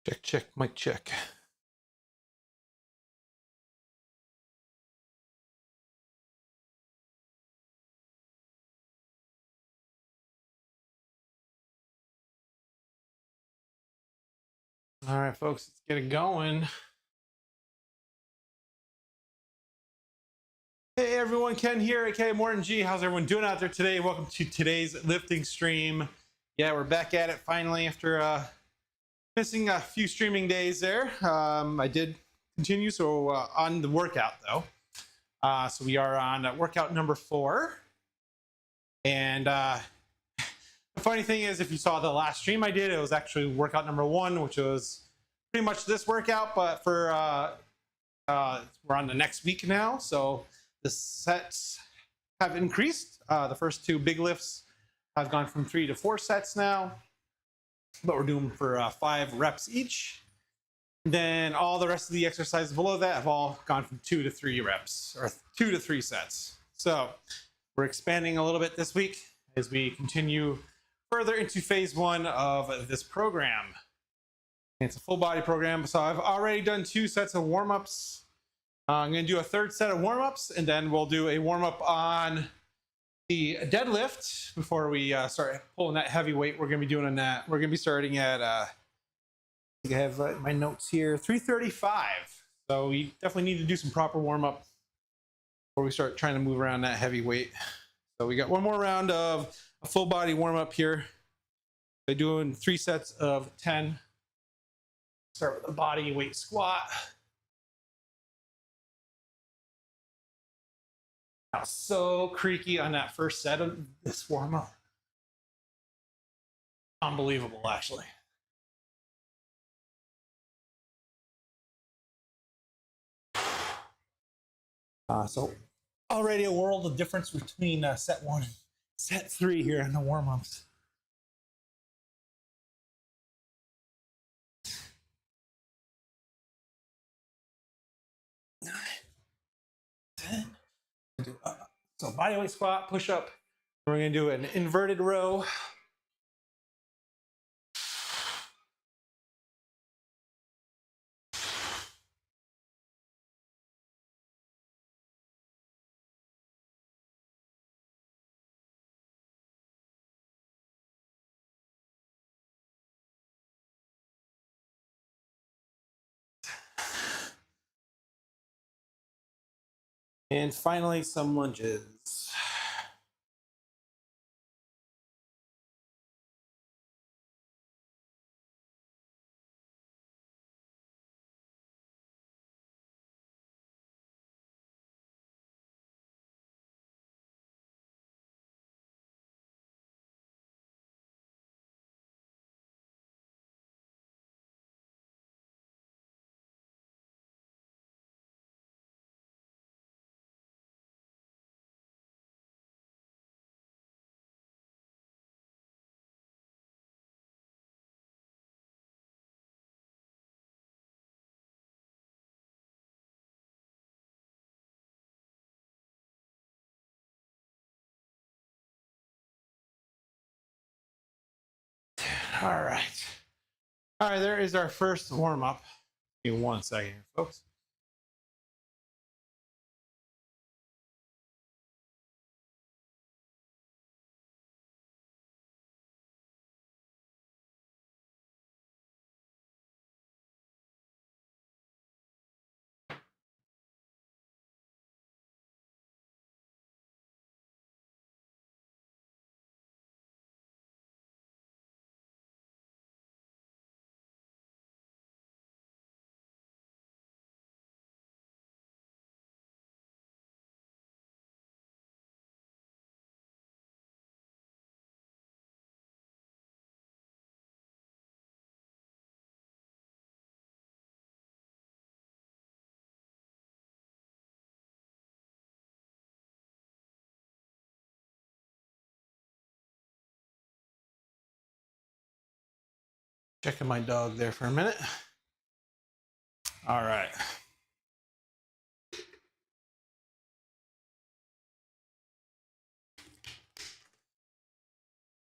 Check, check, mic check. All right, folks, let's get it going. Hey everyone, Ken here, aka ImmortanG. How's everyone doing out there today? Welcome to today's lifting stream. Yeah, we're back at it finally after missing a few streaming days there. I did continue, so on the workout though. So we are on workout number 4. And the funny thing is, if you saw the last stream I did, it was actually workout number 1, which was pretty much this workout, but for we're on the next week now, so the sets have increased. The first 2 big lifts have gone from 3 to 4 sets now, but we're doing for 5 reps each. Then all the rest of the exercises below that have all gone from 2 to 3 reps, or 2 to 3 sets. So we're expanding a little bit this week as we continue further into phase 1 of this program. It's a full body program, so I've already done 2 sets of warm-ups. I'm going to do a 3rd set of warm-ups, and then we'll do a warm-up on the deadlift before we start pulling that heavy weight we're going to be doing on that. We're going to be starting at, I think I have my notes here, 335. So we definitely need to do some proper warm-up before we start trying to move around that heavy weight. So we got one more round of a full body warm-up here. We're doing 3 sets of 10. Start with a body weight squat. Now, so creaky on that first set of this warm-up. Unbelievable, actually. So already a world of difference between set 1 and set 3 here in the warm-ups. So bodyweight squat, push up. We're going to do an inverted row. And finally, some lunges. All right. All right, there is our first warm-up. Give me 1 second, folks. Checking my dog there for a minute. All right.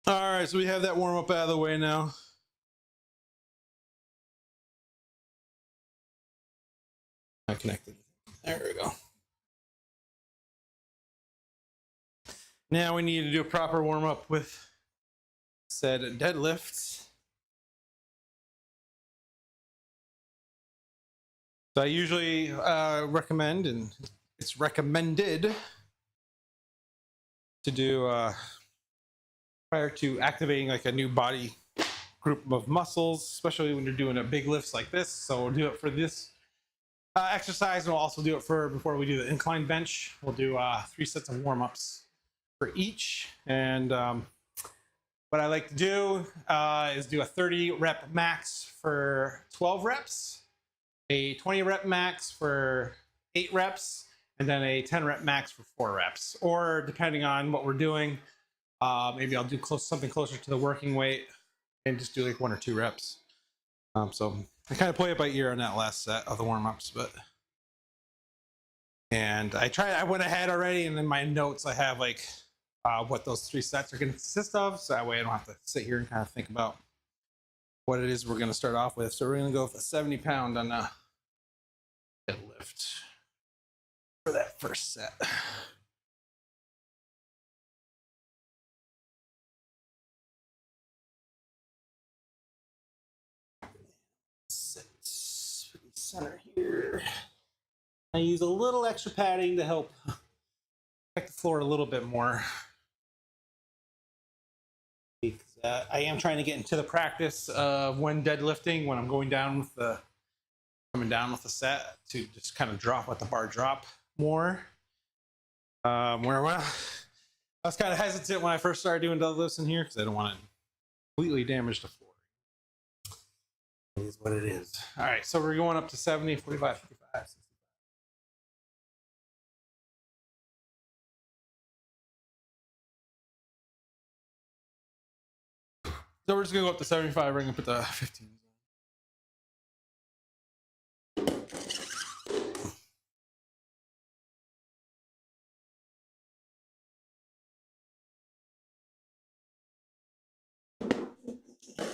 All right, so we have that warm-up out of the way now. Not connected. There we go. Now we need to do a proper warm up with said deadlifts. So I usually recommend, and it's recommended to do prior to activating like a new body group of muscles, especially when you're doing a big lifts like this. So we'll do it for this exercise, and we'll also do it for before we do the incline bench. We'll do 3 sets of warm-ups for each. And what I like to do is do a 30 rep max for 12 reps, a 20 rep max for 8 reps, and then a 10 rep max for 4 reps. Or depending on what we're doing, maybe I'll do something closer to the working weight and just do like 1 or 2 reps. So I kind of play it by ear on that last set of the warm-ups, and I went ahead already, and in my notes I have like what those 3 sets are going to consist of, so that way I don't have to sit here and kind of think about what it is we're going to start off with. So we're going to go with a 70 pound on a deadlift for that first set. Center here. I use a little extra padding to help protect the floor a little bit more. Because I am trying to get into the practice of when deadlifting, when I'm coming down with the set, to just kind of let the bar drop more. I was kind of hesitant when I first started doing deadlifts in here because I don't want to completely damage the floor. It is what it is. All right, so we're going up to 70, 45, 55, 65. So we're just going to go up to 75. We're going to put the 15s on.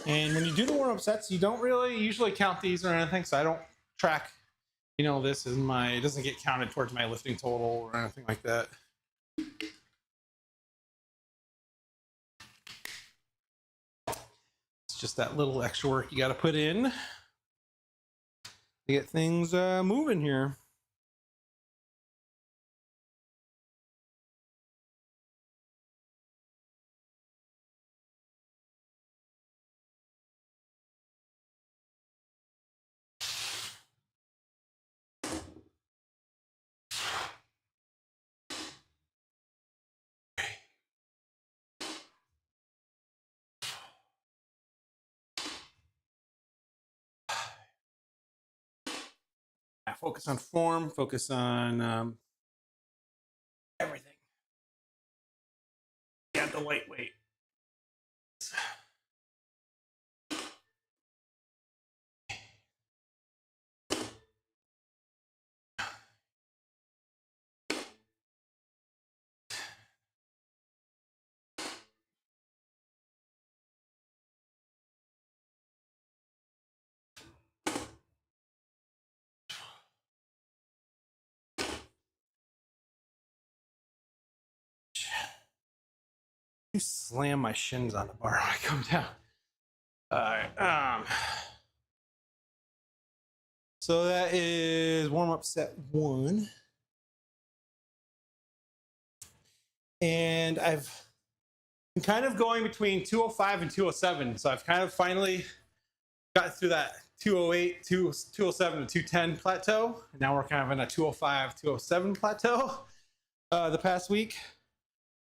And when you do the warm-up sets, you don't really usually count these or anything, so I don't track, this is it doesn't get counted towards my lifting total or anything like that. It's just that little extra work you got to put in to get things moving here. Focus on form, focus on everything. Got the lightweight. You slam my shins on the bar when I come down. All right. So that is warm-up set 1. And I've been kind of going between 205 and 207. So I've kind of finally got through that 208, 207 to 210 plateau. And now we're kind of in a 205, 207 plateau the past week.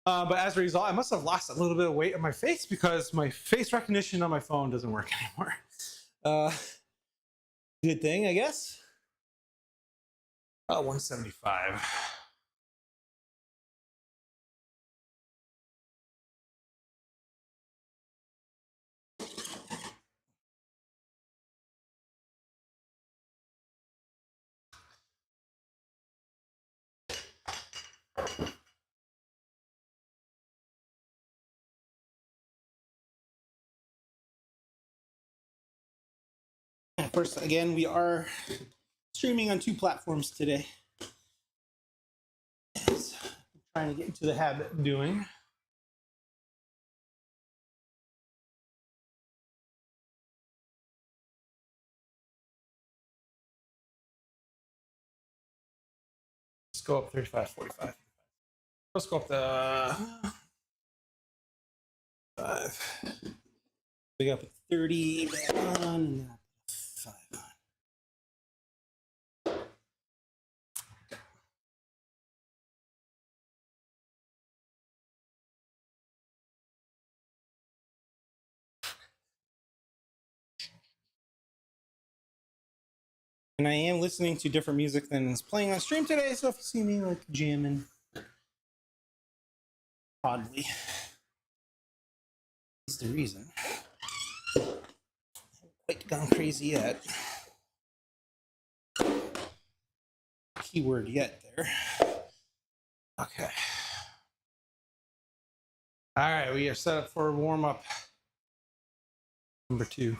But as a result, I must have lost a little bit of weight on my face because my face recognition on my phone doesn't work anymore. Good thing, I guess. 175. First, again, we are streaming on 2 platforms today. As I'm trying to get into the habit of doing. Let's go up 35, 45. Let's go up to 5. We got 30 on and 5 on. And I am listening to different music than is playing on stream today, so if you see me like jamming oddly, is the reason. I haven't quite gone crazy yet. Keyword yet there. Okay. All right, we are set up for warm up number 2.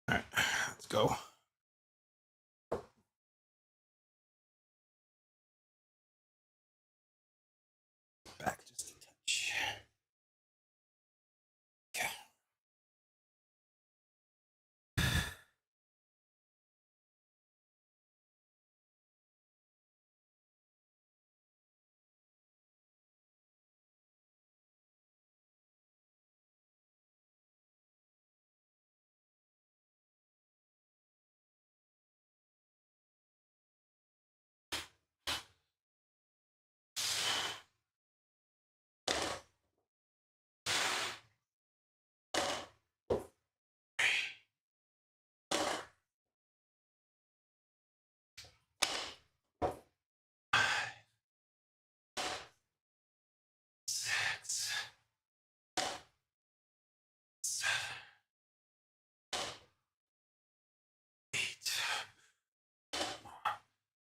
All right, let's go. Back just a touch. Okay.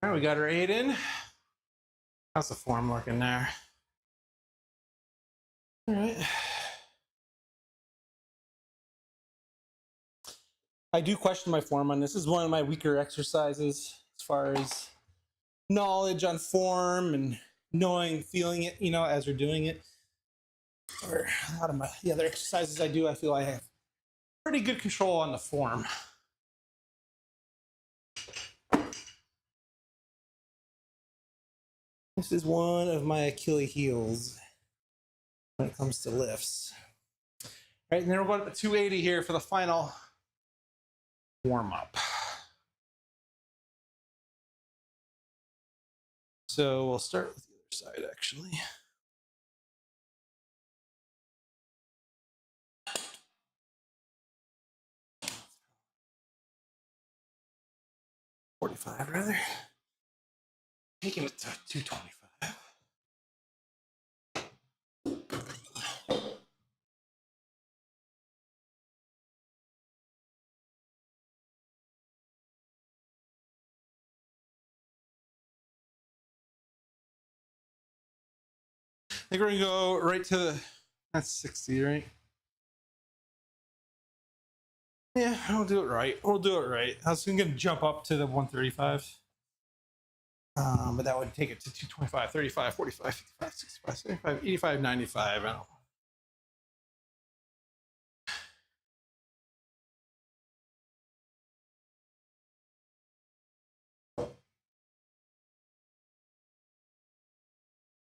All right, we got our 8 in. How's the form looking there? All right. I do question my form on this. This is one of my weaker exercises as far as knowledge on form and knowing, feeling it, as we're doing it. Or a lot of the other exercises I do, I feel I have pretty good control on the form. This is one of my Achilles heels when it comes to lifts. All right, and then we're going to 280 here for the final warm up. So we'll start with the other side, actually. $45 rather. Taking it to 225. I think we're gonna go right to the, that's 60, right? Yeah, we'll do it right. We'll do it right. I was gonna jump up to the 135. But that would take it to 225, 35, 45, 55, 65, 75, 85, 95. I don't know.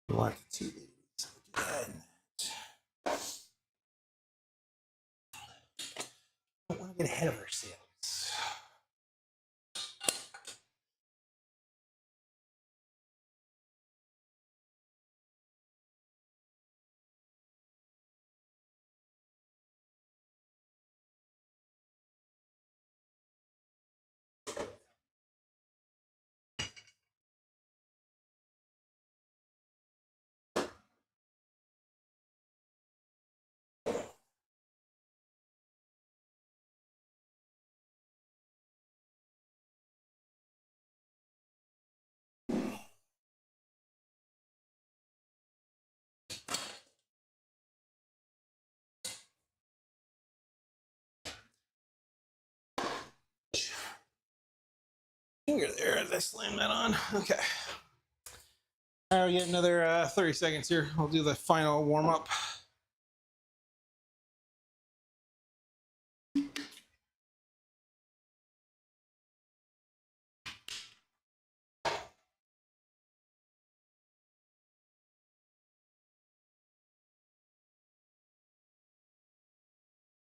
Want to do that. Don't want to get ahead of ourselves. finger there as I slam that on. Okay. All right, we get another 30 seconds here. I'll do the final warm up.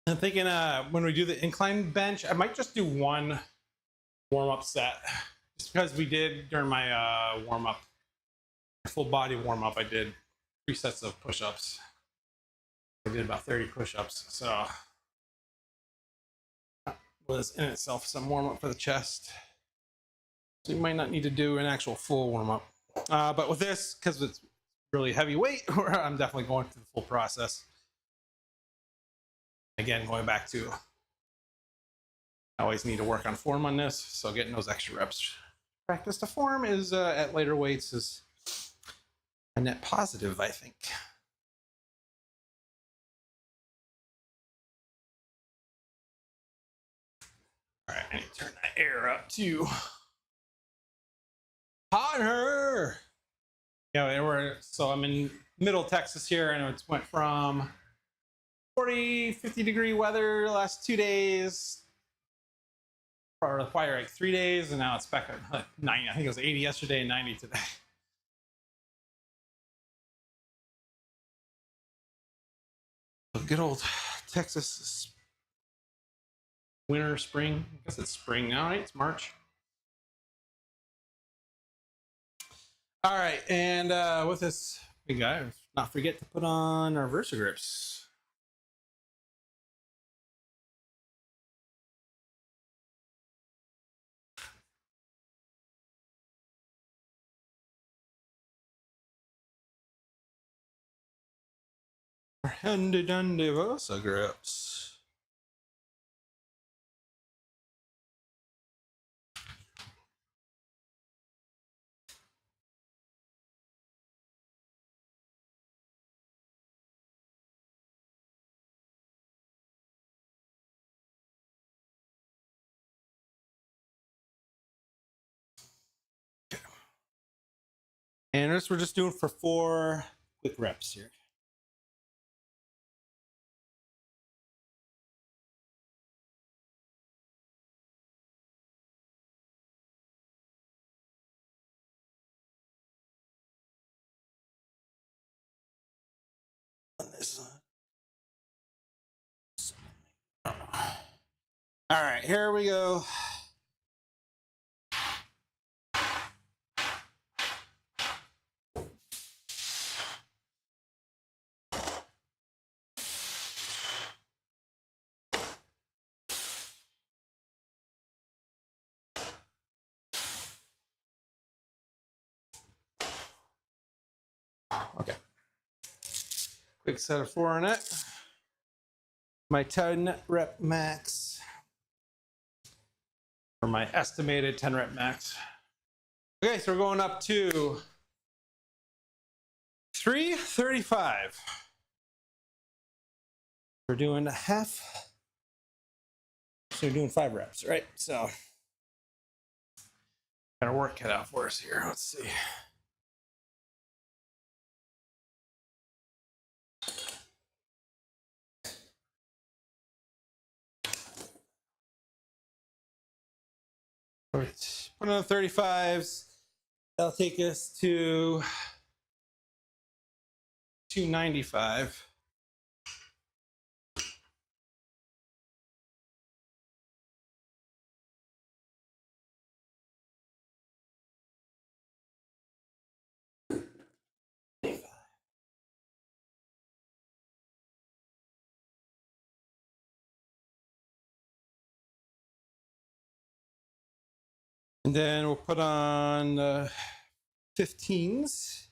I'm thinking when we do the incline bench, I might just do one warm-up set. Just because we did during my warm-up, full body warm-up, I did 3 sets of push-ups. I did about 30 push-ups, so that was in itself some warm-up for the chest. So you might not need to do an actual full warm-up. But with this, because it's really heavy weight, I'm definitely going through the full process. Again, going back to, I always need to work on form on this, so getting those extra reps. Practice to form is at later weights is a net positive, I think. All right, I need to turn that air up too. Hotter! Yeah, so I'm in middle Texas here, and it went from 40, 50 degree weather the last 2 days, or like 3 days, and now it's back at like 90. I think it was 80 yesterday and 90 today. Good old Texas winter, spring. I guess it's spring now, right? It's March. All right, and with this, we got not forget to put on our Versa grips. Our handy dandy Versa grips. And this we're just doing for 4 quick reps here. On this one. All right, here we go. Okay. Quick set of 4 on it. My 10 rep max, or my estimated 10 rep max. Okay, so we're going up to 335. We're doing half. So we're doing 5 reps, right? So got our work cut out for us here. Let's see. Put on the 35s. That'll take us to 295. And then we'll put on 15s.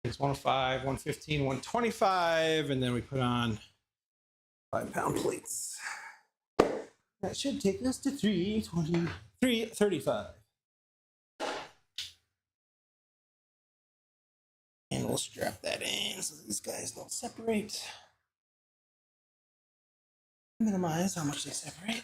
It's 105, 115, 125, and then we put on 5-pound plates. That should take us to 320, 335. And we'll strap that in so these guys don't separate. Minimize how much they separate.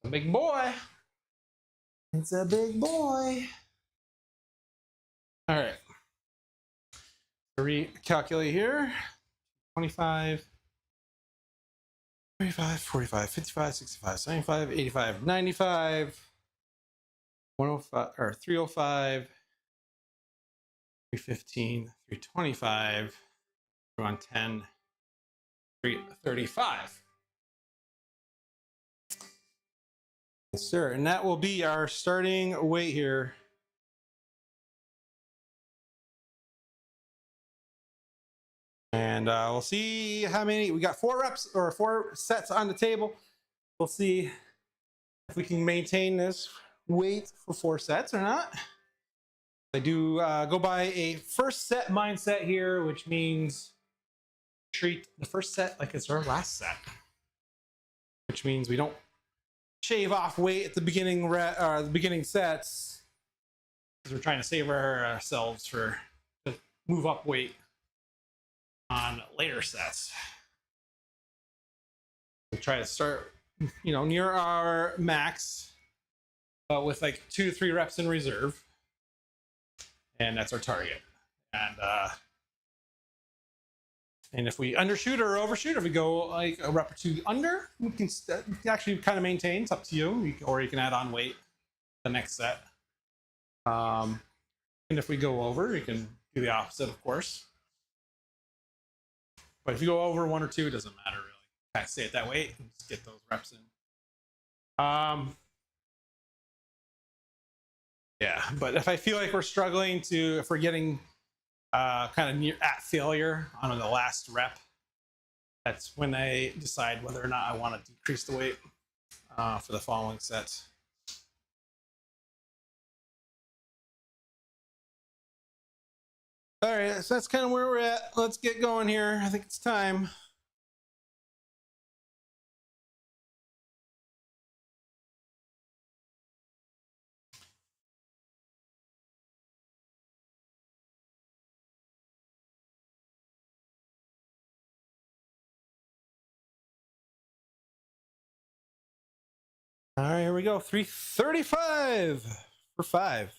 A big boy. It's a big boy. All right. Recalculate here. 25, 35, 45, 55, 65, 75, 85, 95, 105, or 305, 315, 325, 110, 335. Yes, sir. And that will be our starting weight here. And we'll see how many. We got 4 reps or 4 sets on the table. We'll see if we can maintain this weight for 4 sets or not. I do go by a first set mindset here, which means treat the first set like it's our last set, which means we don't shave off weight at the beginning the beginning sets because we're trying to save ourselves for to move up weight on later sets. We'll try to start, you know, near our max, but with like 2 to 3 reps in reserve, and that's our target. And if we undershoot or overshoot, if we go like a rep or 2 under, we can actually kind of maintain. It's up to you, or you can add on weight the next set. And if we go over, you can do the opposite, of course. But if you go over 1 or 2, it doesn't matter really. Kind of stay at that weight and just get those reps in. Yeah, but if I feel like we're struggling to, if we're getting kind of near at failure on the last rep, that's when I decide whether or not I want to decrease the weight for the following sets. All right, so that's kind of where we're at. Let's get going here. I think it's time. All right, here we go. 335 for 5.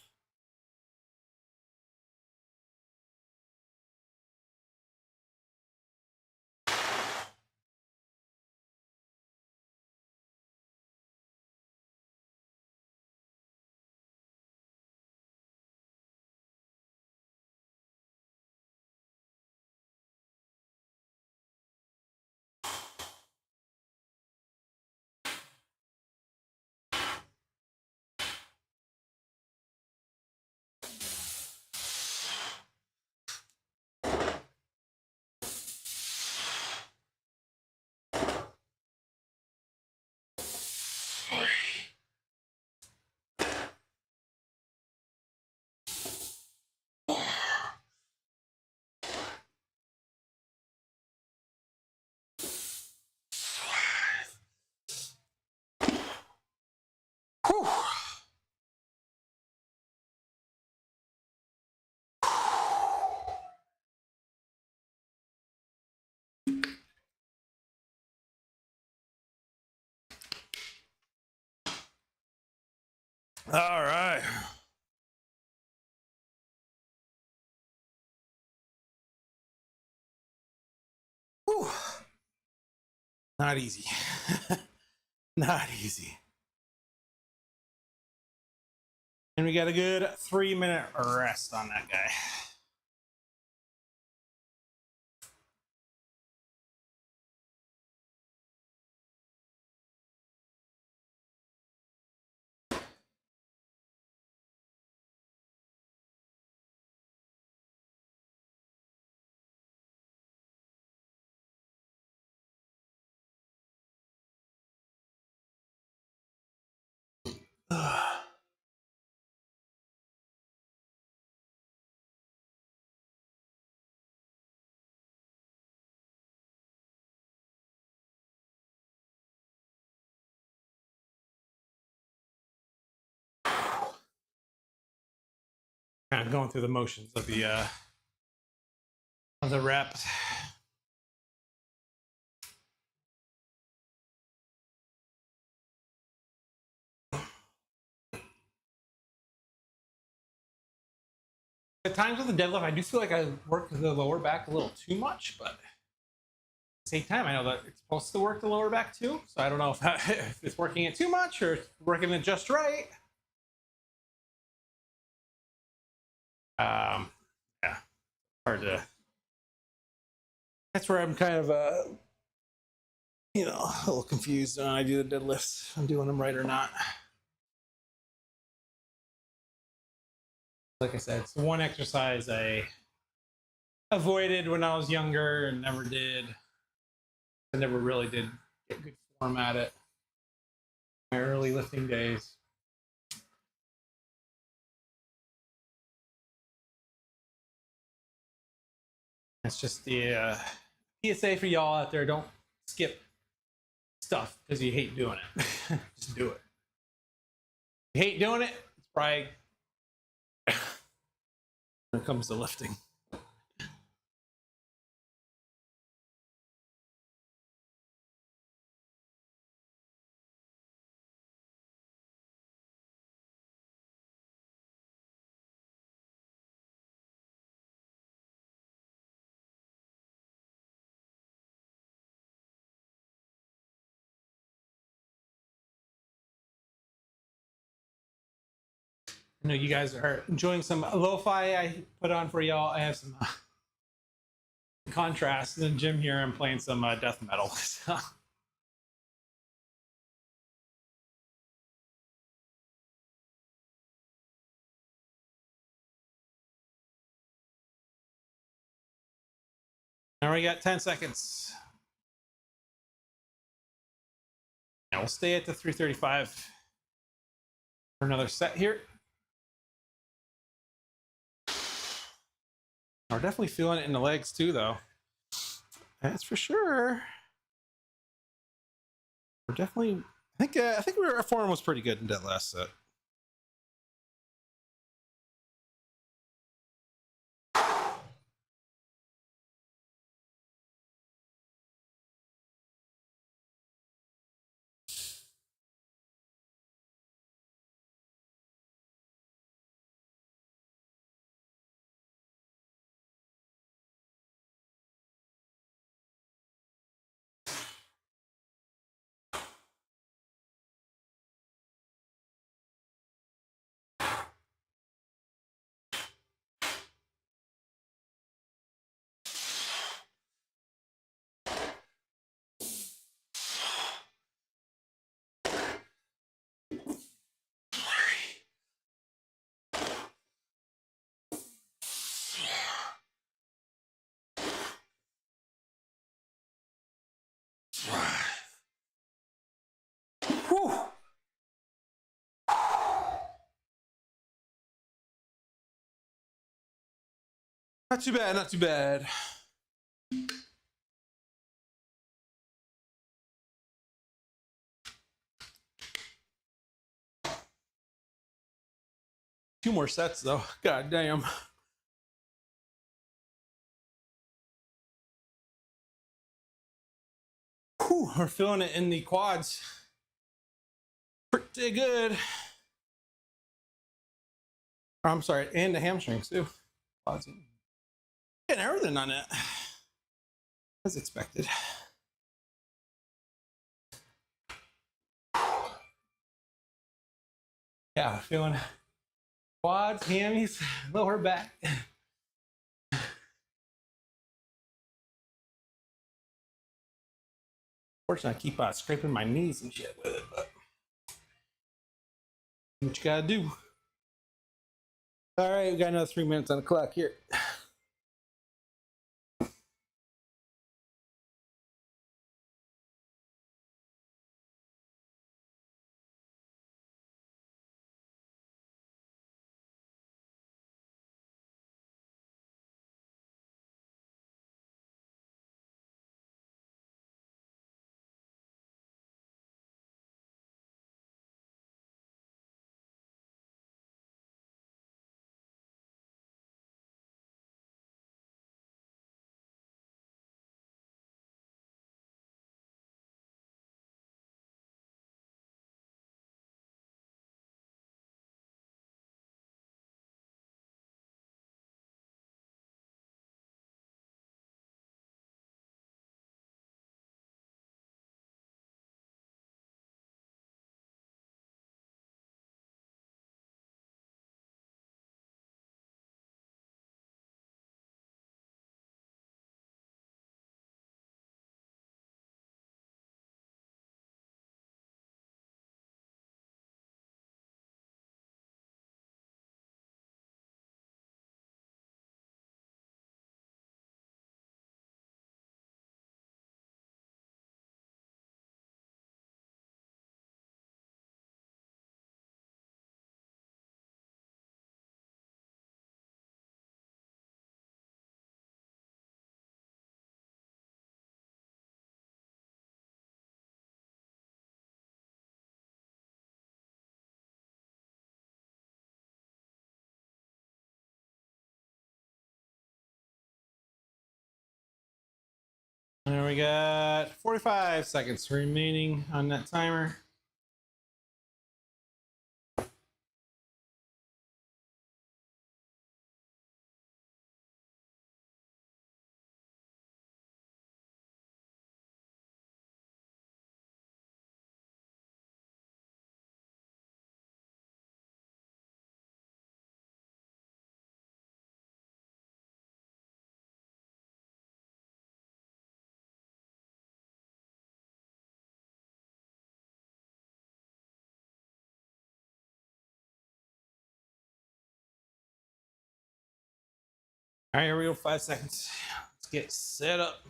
Whew. All right. Whew. Not easy. Not easy. And we got a good 3-minute rest on that guy. Kind of going through the motions of the rep. At times with the deadlift, I do feel like I work the lower back a little too much, but at the same time, I know that it's supposed to work the lower back too. So I don't know if it's working it too much or working it just right. Yeah, hard to. That's where I'm kind of you know, a little confused when I do the deadlifts. I'm doing them right or not. Like I said, it's the one exercise I avoided when I was younger and never did. I never really did get good form at it. My early lifting days. It's just the PSA for y'all out there: don't skip stuff because you hate doing it. Just do it. If you hate doing it, it's probably when it comes to lifting. I know you guys are enjoying some lo-fi I put on for y'all. I have some contrast in the gym here. I'm playing some death metal. So. Now we got 10 seconds. Now we'll stay at the 335 for another set here. We're definitely feeling it in the legs too, though. That's for sure. We're definitely. I think our form was pretty good in that last set. Whew. Not too bad, not too bad. Two more sets, though. God damn. Whew, we're feeling it in the quads. Pretty good. I'm sorry, and the hamstrings, too. Quads. Getting everything on it. As expected. Yeah, feeling quads, hammies, lower back. Fortunately, I keep scraping my knees and shit with it, but what you gotta do. All right, we got another 3 minutes on the clock here. we got 45 seconds remaining on that timer. All right, here we go. 5 seconds. Let's get set up.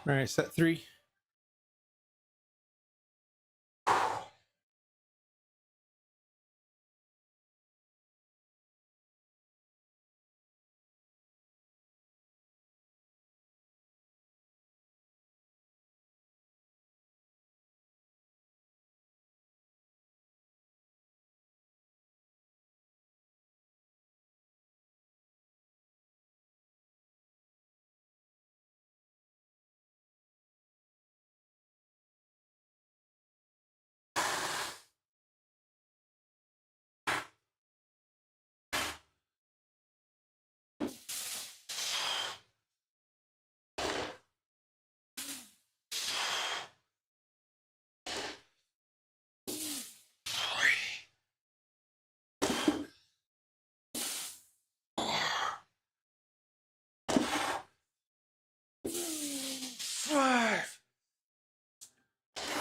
All right, set 3.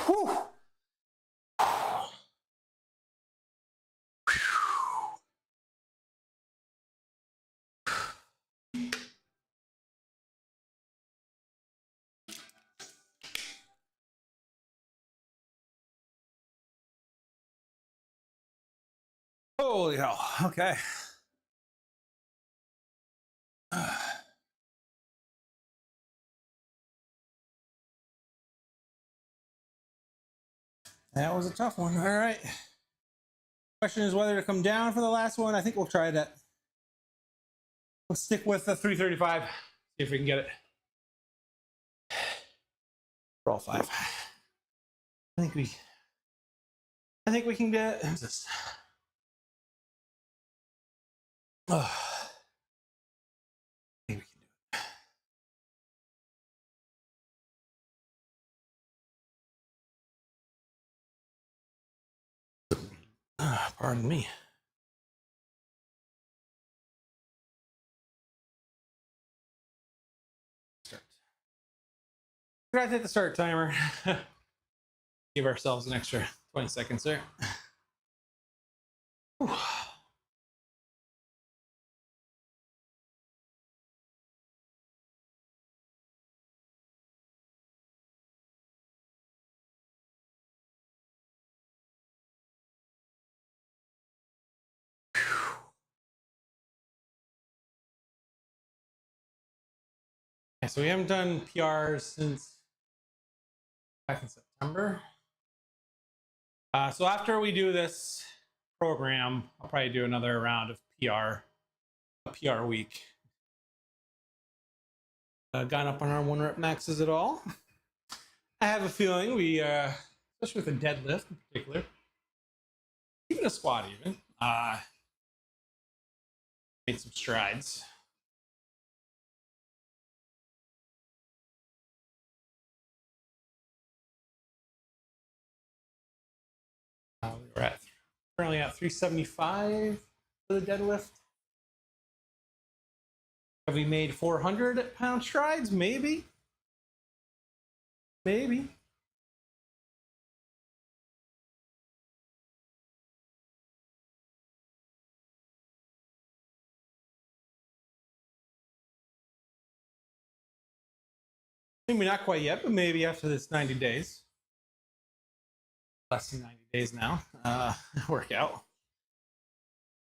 Whew. Holy hell. Okay. That was a tough one. All right. Question is whether to come down for the last one. I think we'll try that. Let's stick with the 335. See if we can get it. For all 5. I think we can get this. I think we can do it. Pardon me. Start. We're gonna hit the start timer. Give ourselves an extra 20 seconds there. Whew. Yeah, so we haven't done PRs since back in September. So after we do this program, I'll probably do another round of a PR week. Gone up on our 1-rep maxes at all? I have a feeling we, especially with a deadlift in particular, even a squat even, made some strides. We're currently at 375 for the deadlift. Have we made 400-pound strides? Maybe. Maybe. Maybe not quite yet, but maybe after this 90 days. less than 90 days now. Workout.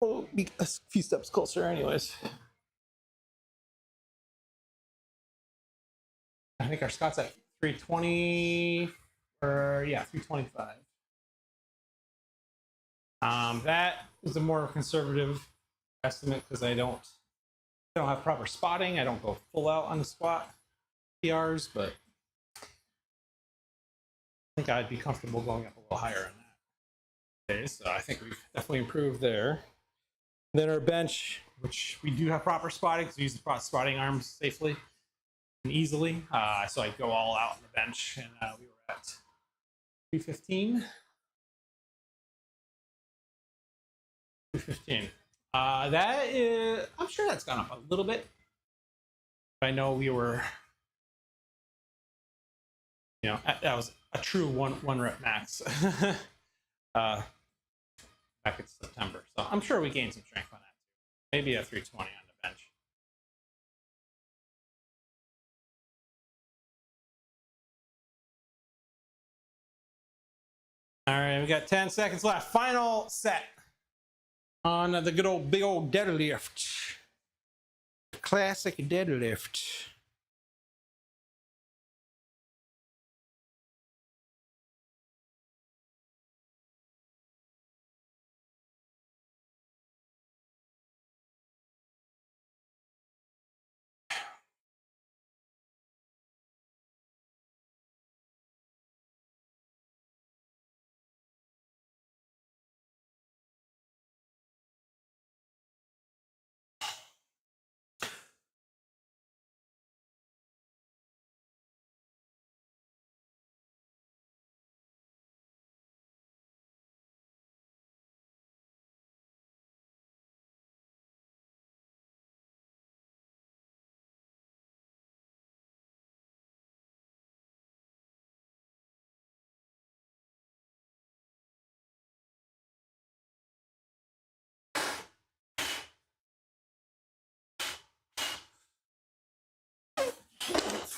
We'll be a few steps closer, anyways. I think our Scott's at 320, or yeah, 325. That is a more conservative estimate because I don't have proper spotting. I don't go full out on the squat PRs, but I think I'd be comfortable going up a little higher on that. Okay, so I think we've definitely improved there. Then our bench, which we do have proper spotting because we use the spotting arms safely and easily. So I go all out on the bench, and we were at 315. 315. That is, I'm sure that's gone up a little bit. I know we were, you know, that was a true one rep max back in September. So I'm sure we gained some strength on that too. Maybe a 320 on the bench. All right, we got 10 seconds left. Final set on the good old big old deadlift. Classic deadlift.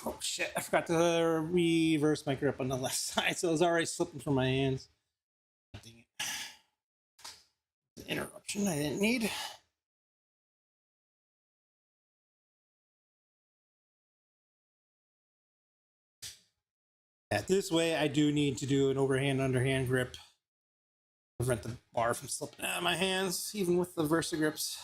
Oh shit, I forgot to reverse my grip on the left side, so it was already slipping from my hands. Dang it. The interruption I didn't need. Yeah, this way I do need to do an overhand underhand grip. Prevent the bar from slipping out of my hands, even with the Versa grips.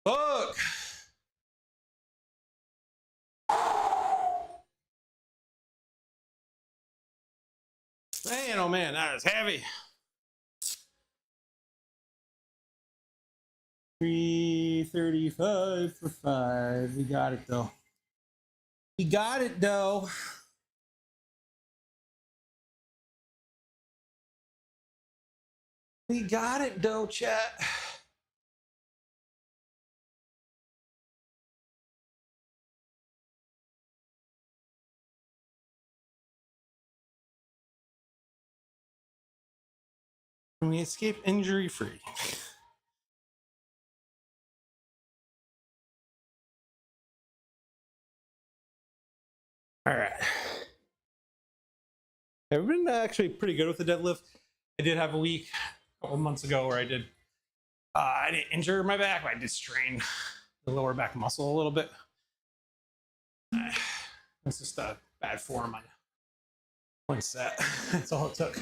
Fuck. Man, oh man, that is heavy. 335 for 5. We got it though. We got it though. We got it though, chat. And we escape injury free. All right. I've been actually pretty good with the deadlift. I did have a week a couple months ago where I didn't injure my back, but I did strain the lower back muscle a little bit. It's just a bad form on one set. That's all it took.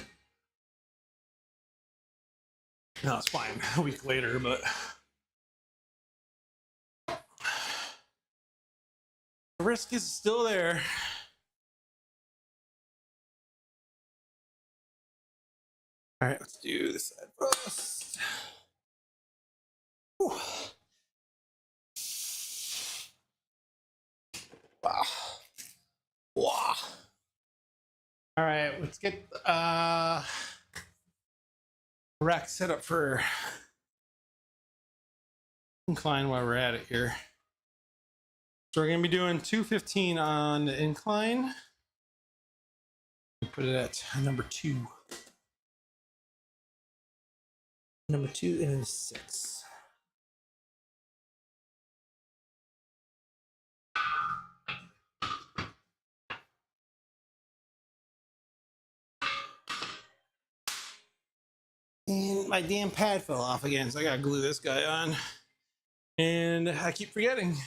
No, it's fine a week later, but the risk is still there. All right, let's do this side first. Whew. Wow. Wow. All right, let's get rack set up for incline while we're at it here. So we're gonna be doing 215 on the incline. Put it at number 2. Number 2 and 6. And my damn pad fell off again, so I gotta glue this guy on. And I keep forgetting.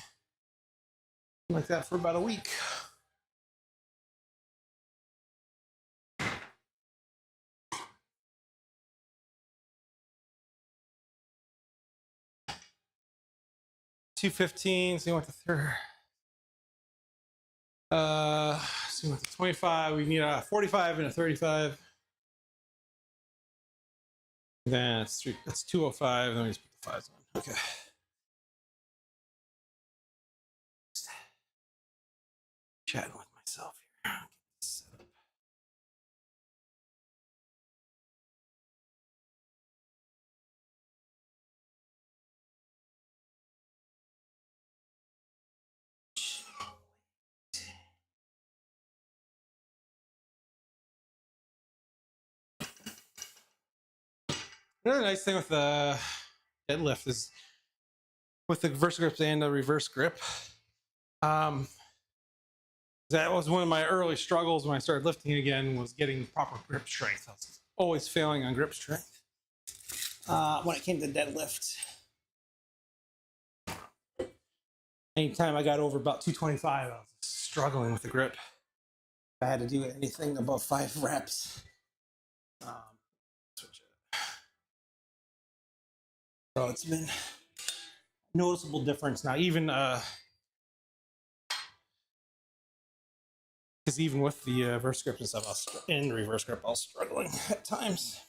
Like that for about a week. $215, so you want the third. So you want the 25. We need a 45 and a 35. Then that's 205. Then we just put the 5s on. Okay. Chatting with myself here. Set up. Another nice thing with the deadlift is with the reverse grips and the reverse grip. That was one of my early struggles when I started lifting again, was getting proper grip strength. I was always failing on grip strength when it came to deadlift. Anytime I got over about 225, I was struggling with the grip. I had to do anything above 5 reps. Switch it. So it's been a noticeable difference now. Even because even with the reverse grip and stuff, in reverse grip, I was struggling at times.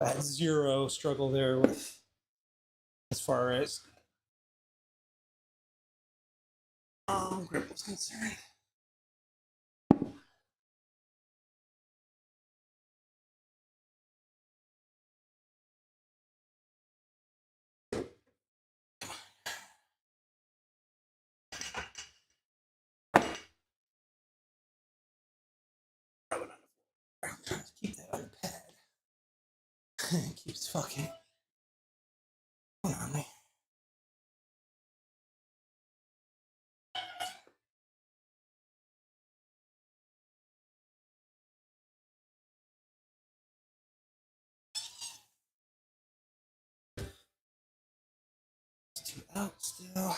I had zero struggle there with as far as grip was concerned. Keep that on the pad. It keeps fucking on me. It's 2 out still.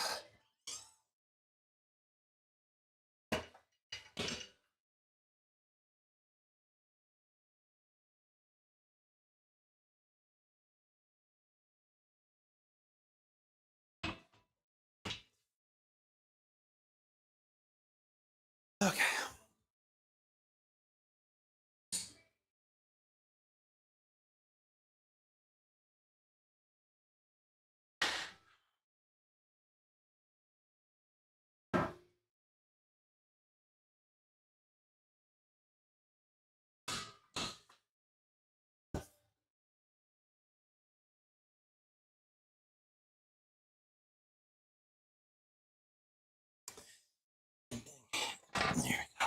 Okay. There we go.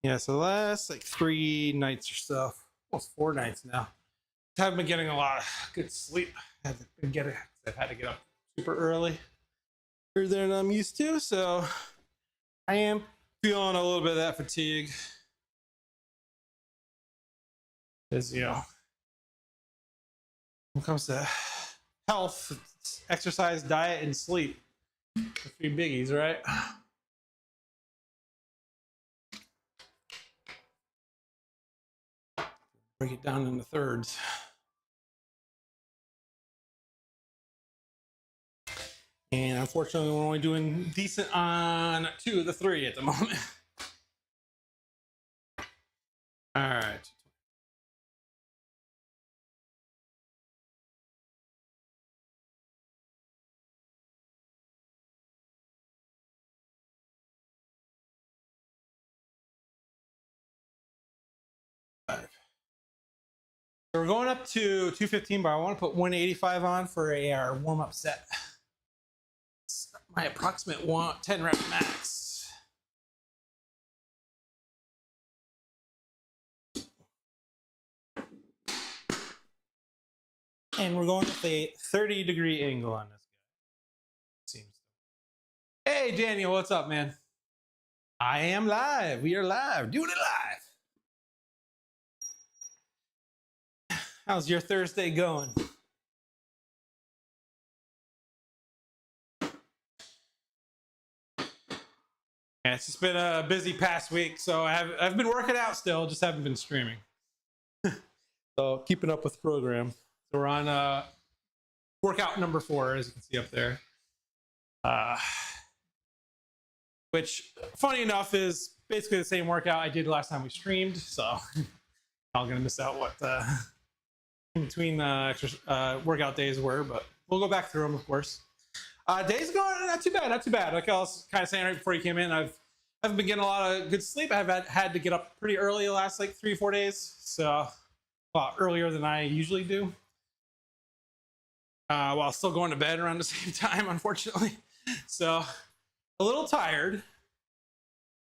Yeah, so the last like 3 nights or so, almost 4 nights now, I haven't been getting a lot of good sleep. I've had to get up super early, earlier than I'm used to, so I am feeling a little bit of that fatigue. Because, you know, when it comes to health, it's exercise, diet, and sleep. The 3 biggies, right? Break it down into thirds. And unfortunately, we're only doing decent on 2 of the 3 at the moment. All right. So we're going up to 215, but I want to put 185 on for our warm-up set. It's my approximate 10 rep max. And we're going with a 30-degree angle on this guy. Seems. Hey, Daniel, what's up, man? I am live. We are live. Doing it live. How's your Thursday going? Yeah, it's just been a busy past week, so I've been working out still, just haven't been streaming. So keeping up with the program. So we're on workout number 4, as you can see up there. Which, funny enough, is basically the same workout I did last time we streamed. So I'm gonna miss out what in between workout days were, but we'll go back through them, of course. Days going not too bad, not too bad. Like I was kind of saying right before you came in, I've been getting a lot of good sleep. I've had to get up pretty early the last like 3 or 4 days, so a lot earlier than I usually do. While still going to bed around the same time, unfortunately. So a little tired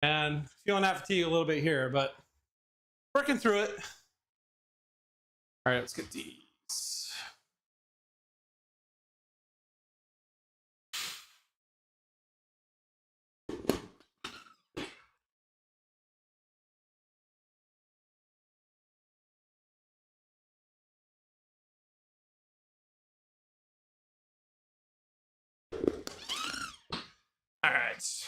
and feeling that fatigue a little bit here, but working through it. All right, let's get these. All right.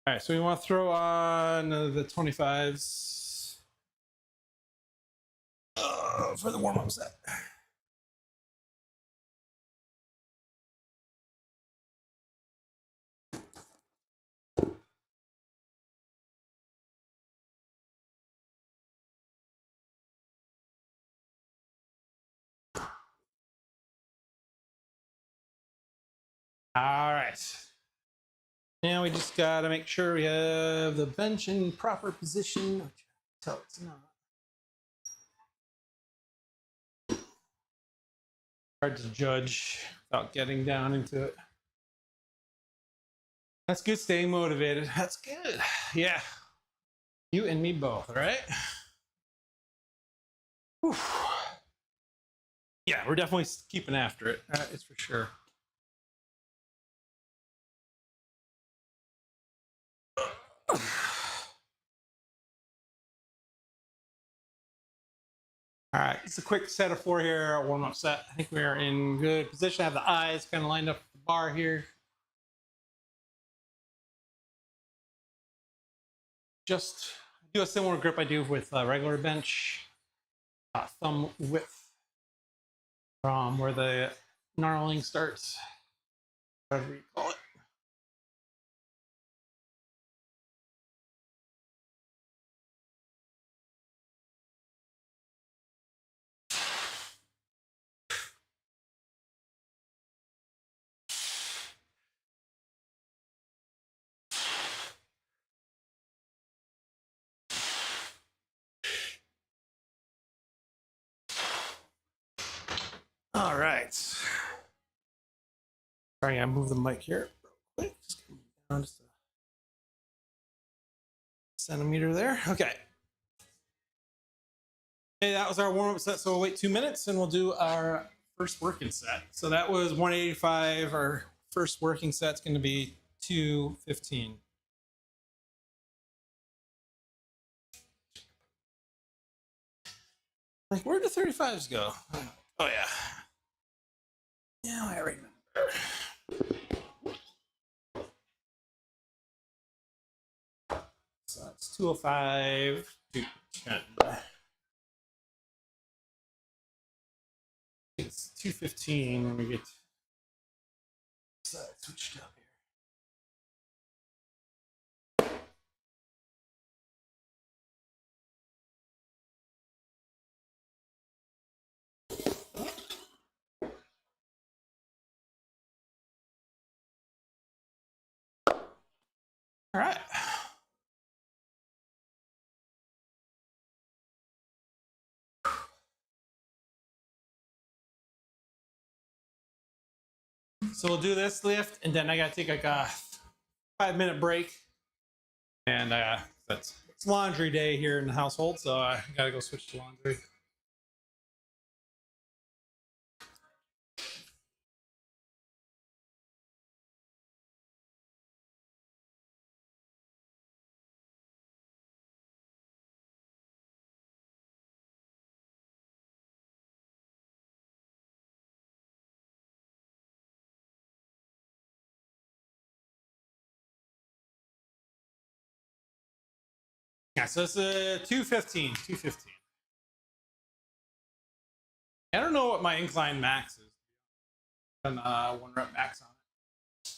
All right, so we want to throw on the 25s for the warm-up set. All right. Now we just got to make sure we have the bench in proper position, which I tell it's not. Hard to judge without getting down into it. That's good, staying motivated. That's good. Yeah. You and me both, all right? Whew. Yeah, we're definitely keeping after it. It's for sure. All right, it's a quick set of 4 here, a warm-up set. I think we're in good position. I have the eyes kind of lined up with the bar here. Just do a similar grip I do with regular bench. Thumb width from where the gnarling starts, whatever you call it. All right. Sorry, I moved the mic here real quick. Just down just a centimeter there. Okay. Okay, that was our warm-up set. So we'll wait 2 minutes and we'll do our first working set. So that was 185. Our first working set's going to be 215. Like, where'd the 35s go? Oh, yeah. Now I remember. So that's 205, 210. It's 215 when we get switched up here. All right. So we'll do this lift, and then I gotta take like a 5-minute break. And it's laundry day here in the household, so I gotta go switch to laundry. Yeah, so it's a 215. I don't know what my incline max is. And 1 rep max on it.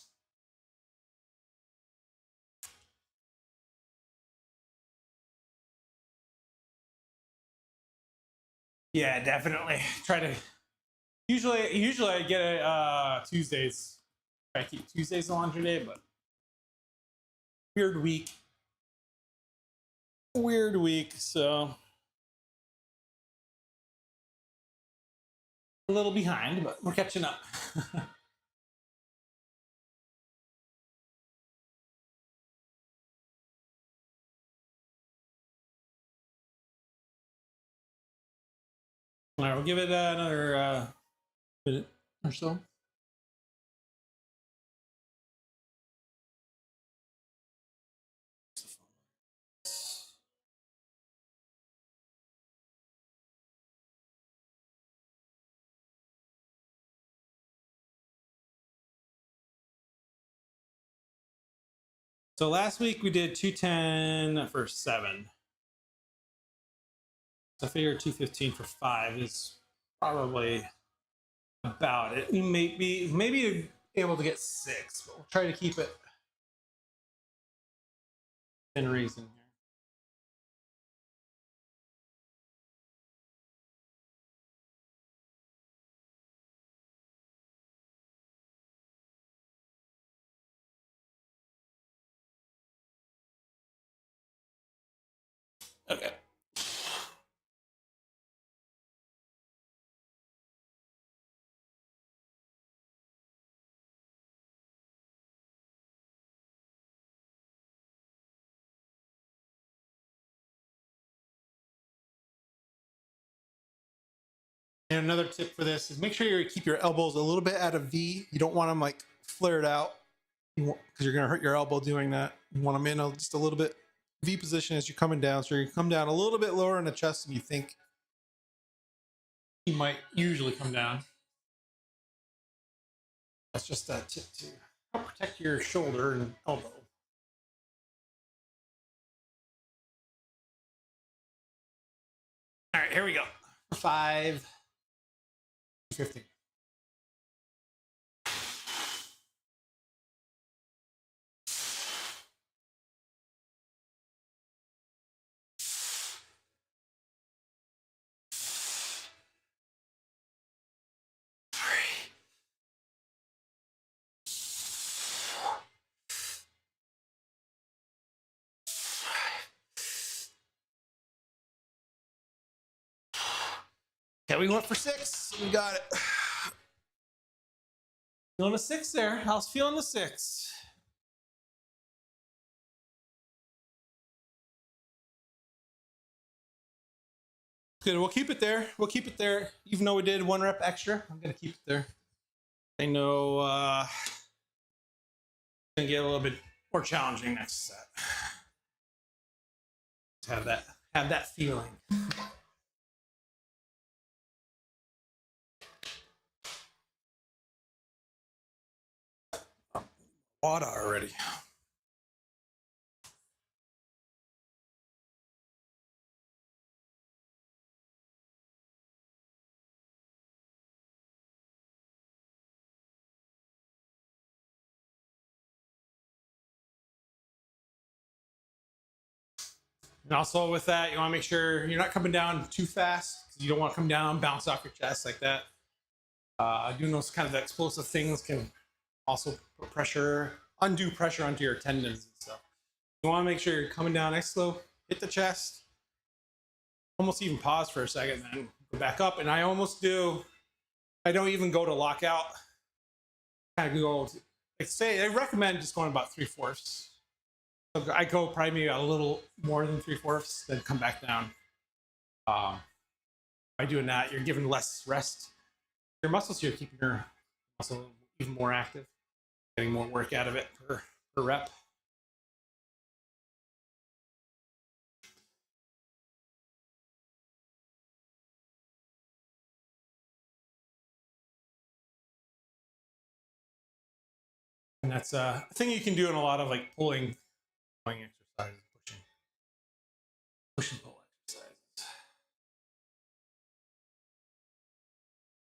Yeah, definitely. Try to. Usually I get it Tuesdays. I keep Tuesdays a laundry day, but weird week. So a little behind, but we're catching up. All right, we'll give it another minute or so. So last week we did 210 for 7. So I figure 215 for 5 is probably about it. We may be able to get 6, but we'll try to keep it in reason here. Okay. And another tip for this is make sure you keep your elbows a little bit at a V. You don't want them like flared out because you're going to hurt your elbow doing that. You want them in just a little bit V position as you're coming down. So you come down a little bit lower in the chest than you think you might usually come down. That's just a tip to help protect your shoulder and elbow. All right, here we go. 5, 50. Okay, we went for 6. We got it. Feeling a 6 there. How's feeling the 6? Good. We'll keep it there. Even though we did 1 rep extra, I'm gonna keep it there. I know it's gonna get a little bit more challenging next set. Just have that feeling. Water already. And also with that, you want to make sure you're not coming down too fast because you don't want to come down, bounce off your chest like that. Doing those kind of explosive things can also put undue pressure onto your tendons and stuff. You want to make sure you're coming down nice slow, hit the chest, almost even pause for a second, then go back up. And I don't even go to lockout. kind of go, like say, I recommend just going about 3/4. So I go probably maybe a little more than 3/4, then come back down. By doing that, you're giving less rest. Your muscles, you're keeping your muscle even more active, getting more work out of it per rep. And that's a thing you can do in a lot of like pulling exercises, push and pull exercises.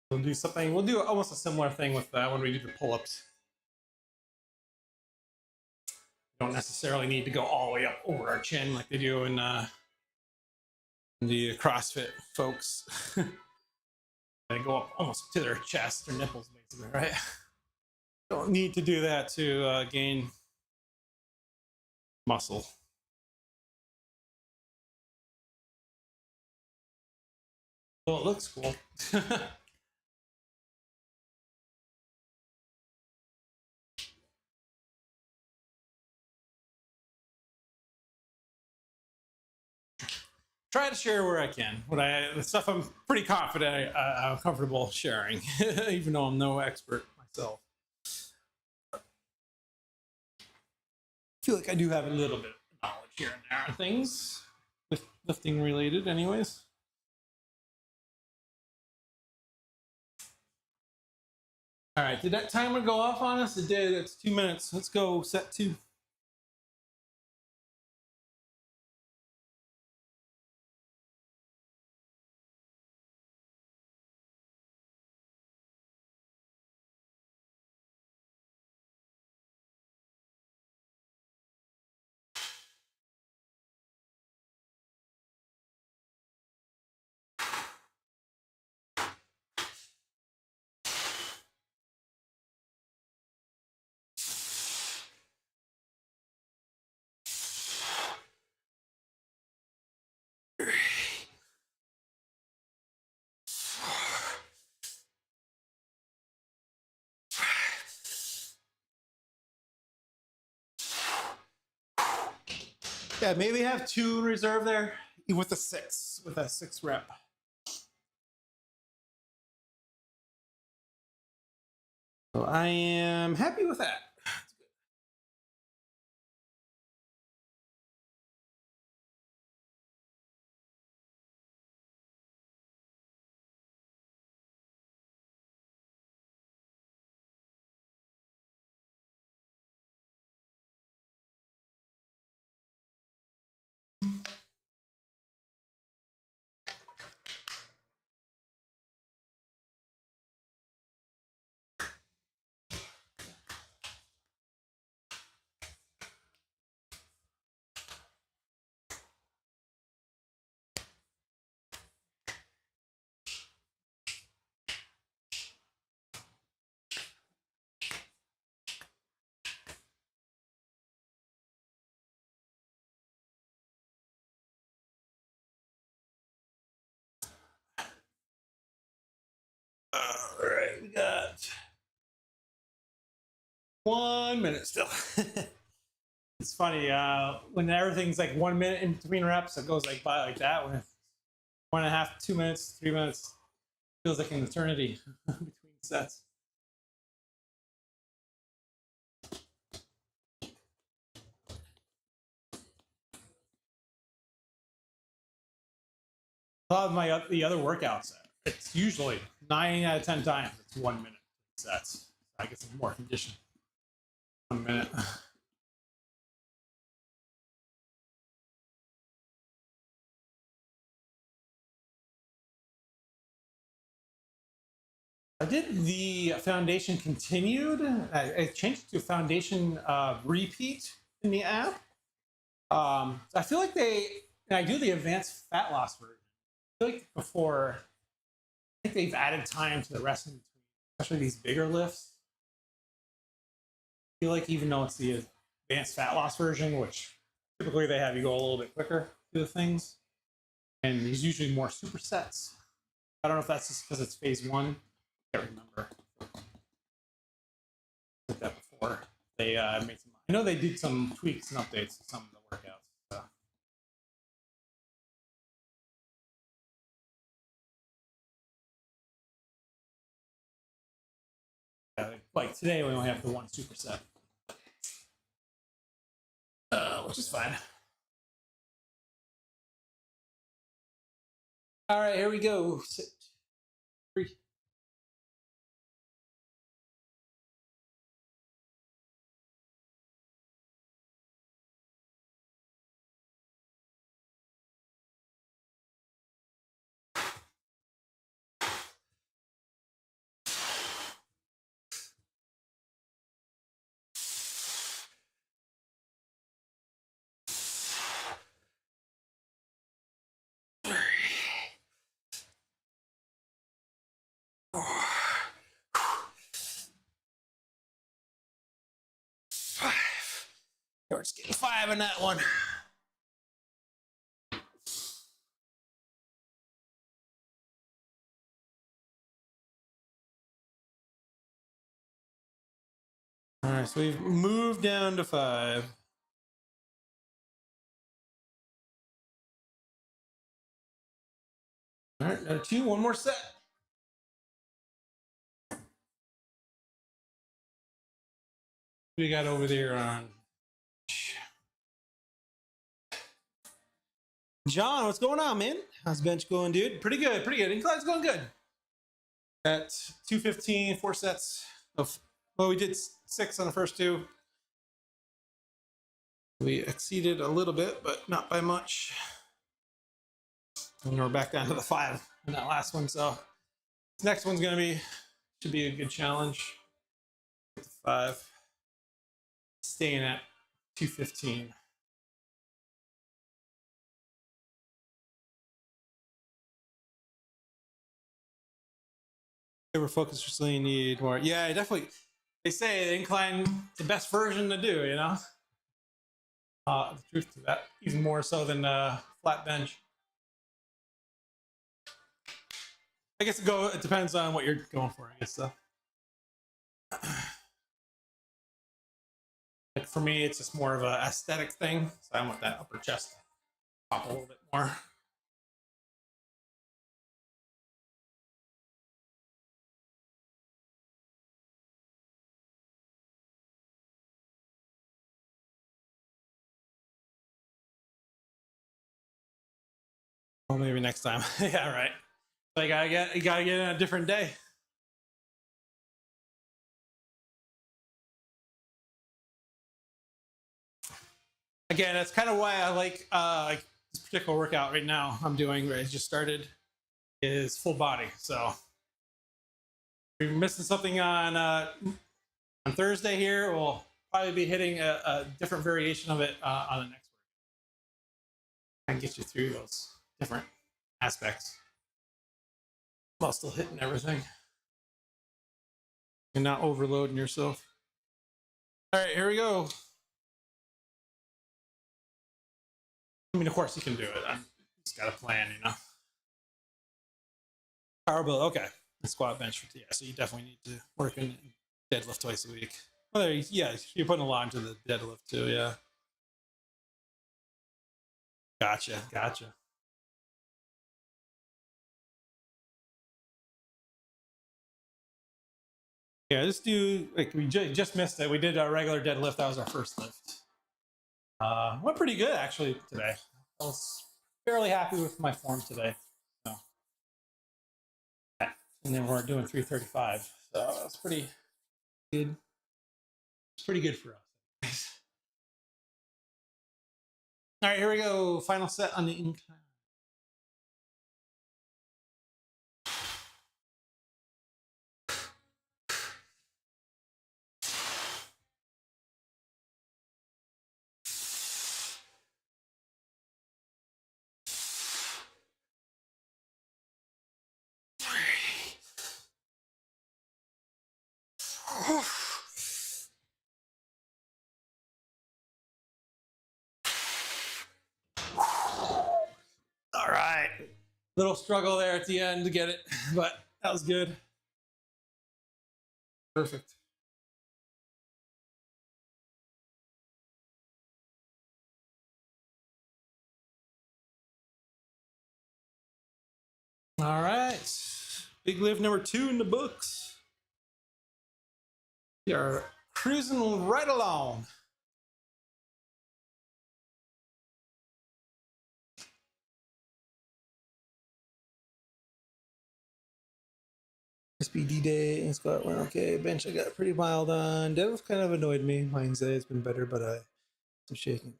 We'll do something. We'll do almost a similar thing with when we do the pull-ups. You don't necessarily need to go all the way up over our chin like they do in the CrossFit folks. They go up almost to their chest or nipples, basically, right? Don't need to do that to gain muscle. Well, it looks cool. Try to share where I can. The stuff I'm pretty confident I'm comfortable sharing, even though I'm no expert myself. I feel like I do have a little bit of knowledge here and there on things with lifting related, anyways. All right, did that timer go off on us? It did. It's 2 minutes. Let's go set 2. Yeah, maybe have 2 in reserve there with a 6 rep. So I am happy with that. All right, we got 1 minute still. It's funny when everything's like 1 minute in between reps, it goes like by like that. When it's 1.5, 2 minutes, 3 minutes, feels like an eternity between sets. A lot of the other workouts, it's usually 9 out of 10 times it's 1 minute sets. I guess it's more conditioned. 1 minute. I did the foundation continued. I changed it to foundation repeat in the app. I feel like I do the advanced fat loss version. I feel like before, I think they've added time to the rest in between, especially these bigger lifts. I feel like even though it's the advanced fat loss version, which typically they have you go a little bit quicker through the things, and there's usually more supersets. I don't know if that's just because it's phase 1. I can't remember. before. They made some. I know they did some tweaks and updates to some of the workouts. So. Like today, we only have the one superset, which is fine. All right, here we go. 6, 3. We're just getting 5 in that one. All right, so we've moved down to 5. All right, another 2, one more set. We got over there on John. What's going on, man? How's bench going, dude? Pretty good, pretty good. Incline's going good. At 215, 4 sets of. Well, we did 6 on the first 2. We exceeded a little bit, but not by much. And we're back down to the 5 in that last one. So this next one's gonna should be a good challenge. 5. Staying at 215. Over focus recently need more. Yeah, definitely. They say the incline the best version to do, you know. The truth to that, even more so than flat bench. I guess it depends on what you're going for, I guess so. Like for me, it's just more of an aesthetic thing. So I want that upper chest pop a little bit more. Well, maybe next time. Yeah, right. So you gotta get it on a different day. Again, that's kind of why I like this particular workout right now I'm doing, right? I just started, is full body. So if you're missing something on Thursday here, we'll probably be hitting a different variation of it on the next workout. I can get you through those different aspects while still hitting everything and not overloading yourself. All right, here we go. I mean, of course you can do it. I just got a plan, you know. Power build, okay. Squat, bench, yeah. So you definitely need to work in deadlift twice a week. Well, yeah, you're putting a lot into the deadlift too, yeah. Gotcha. Yeah, just do, like, we just missed it. We did our regular deadlift. That was our first lift. Went pretty good, actually, today. I was fairly happy with my form today. So. And then we're doing 335. So that's pretty good. It's pretty good for us. All right, here we go. Final set on the incline. All right. Little struggle there at the end to get it, but that was good. Perfect. All right. Big lift number 2 in the books. We are cruising right along. SBD day and squat went okay. Bench I got pretty mild on. Deadlift kind of annoyed me. My anxiety's been better, but I'm shaking.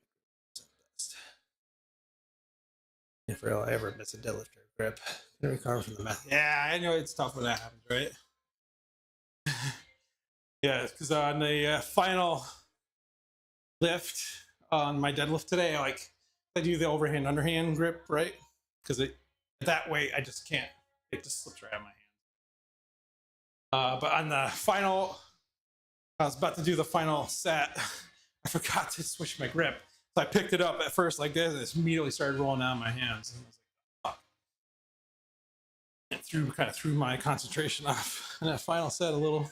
If I ever miss a deadlift or grip, I recover from the mess. Yeah, I know it's tough when that happens, right? Yeah, because on the final lift on my deadlift today, I do the overhand underhand grip, right? Because that way I just can't. It just slips right out of my hand. But on the final, I was about to do the final set. I forgot to switch my grip, so I picked it up at first like this, and it immediately started rolling down my hands. And I was like, fuck. It kind of threw my concentration off in that final set a little.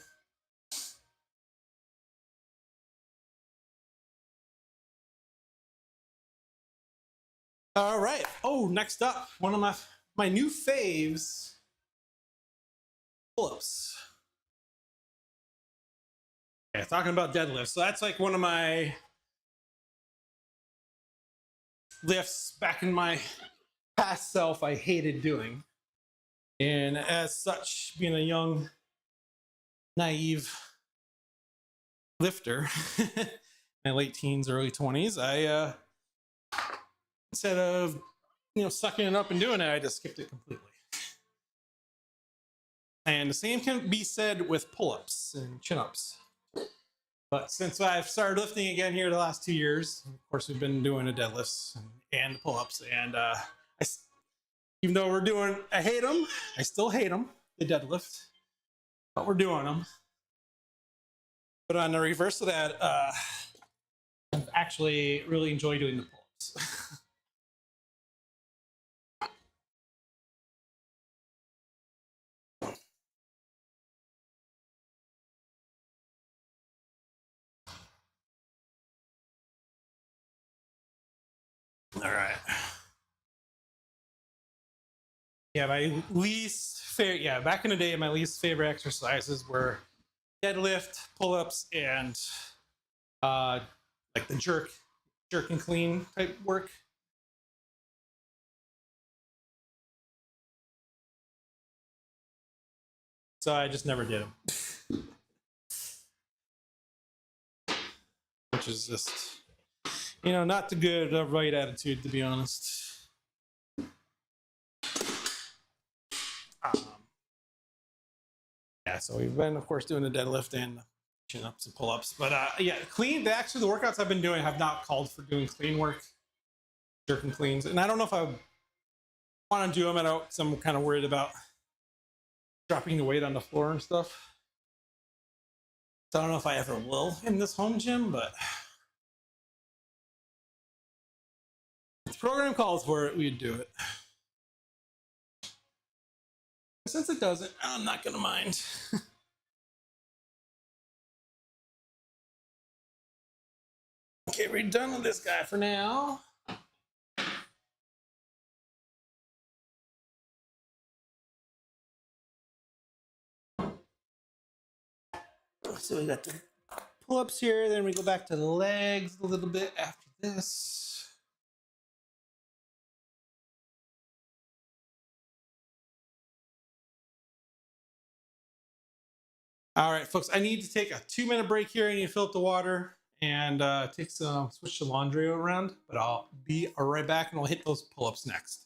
All right. Oh, next up, one of my new faves, pull-ups. Yeah, talking about deadlifts. So that's like one of my lifts back in my past self I hated doing. And as such, being a young, naive lifter, my late teens, early 20s, I instead of sucking it up and doing it, I just skipped it completely. And the same can be said with pull-ups and chin-ups. But since I've started lifting again here the last 2 years, of course, we've been doing the deadlifts and pull-ups. And even though I hate them, I still hate them, the deadlift, but we're doing them. But on the reverse of that, I've actually really enjoyed doing the pull-ups. All right. Yeah, my least favorite. Yeah, back in the day, my least favorite exercises were deadlift, pull-ups, and like the jerk and clean type work. So I just never did them, which is just not the good right attitude, to be honest. Yeah, so we've been, of course, doing the deadlift and chin-ups and pull-ups. But yeah, clean, actually, the workouts I've been doing have not called for doing clean work, jerk and cleans. And I don't know if I want to do them because I'm kind of worried about dropping the weight on the floor and stuff. So I don't know if I ever will in this home gym, but if the program calls for it, we'd do it. Since it doesn't, I'm not going to mind. Okay, we're done with this guy for now. So we got the pull-ups here, then we go back to the legs a little bit after this. All right, folks, I need to take a 2-minute break here. I need to fill up the water and switch the laundry around, but I'll be right back and I'll hit those pull-ups next.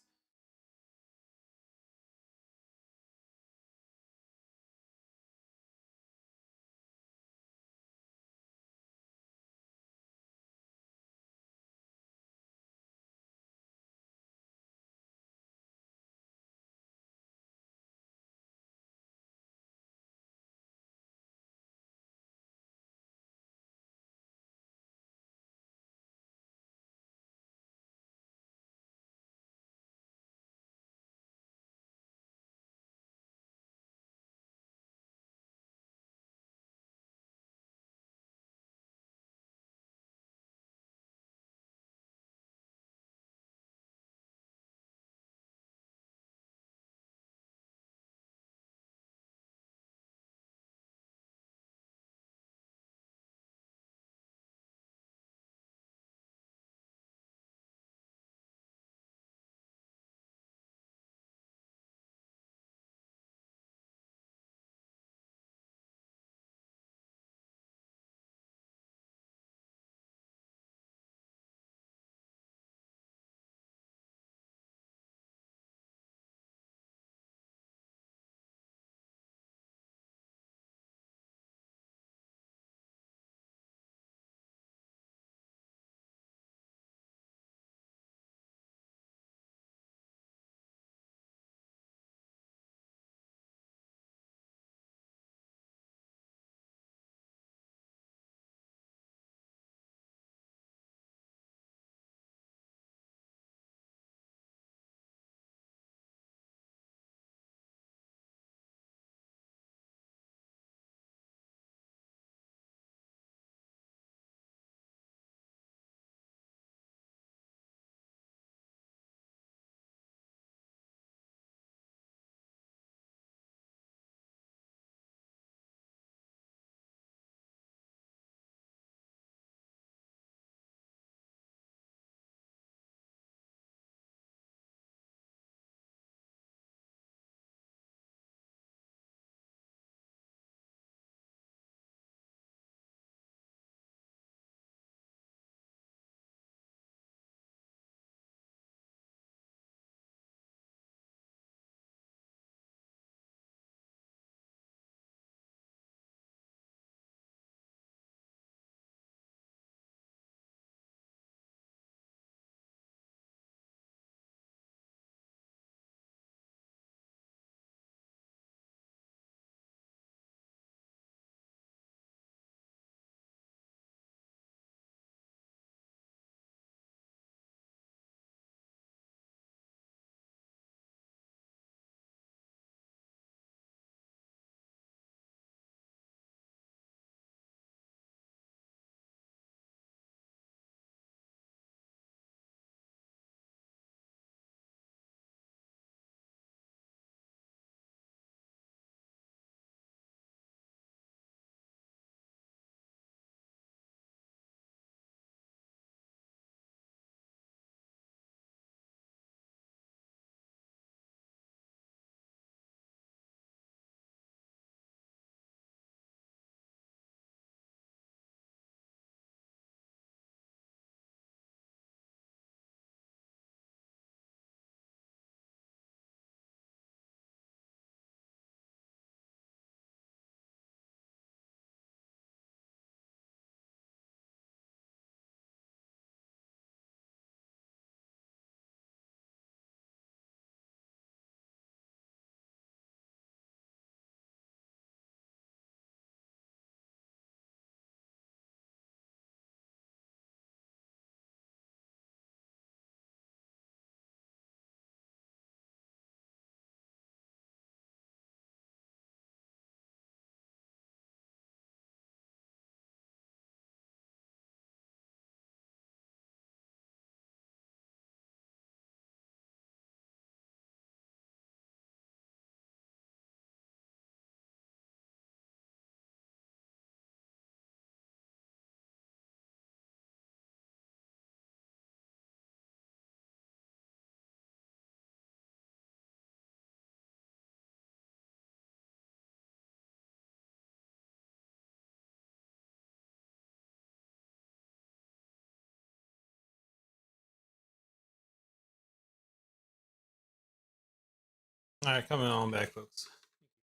All right, coming on back, folks.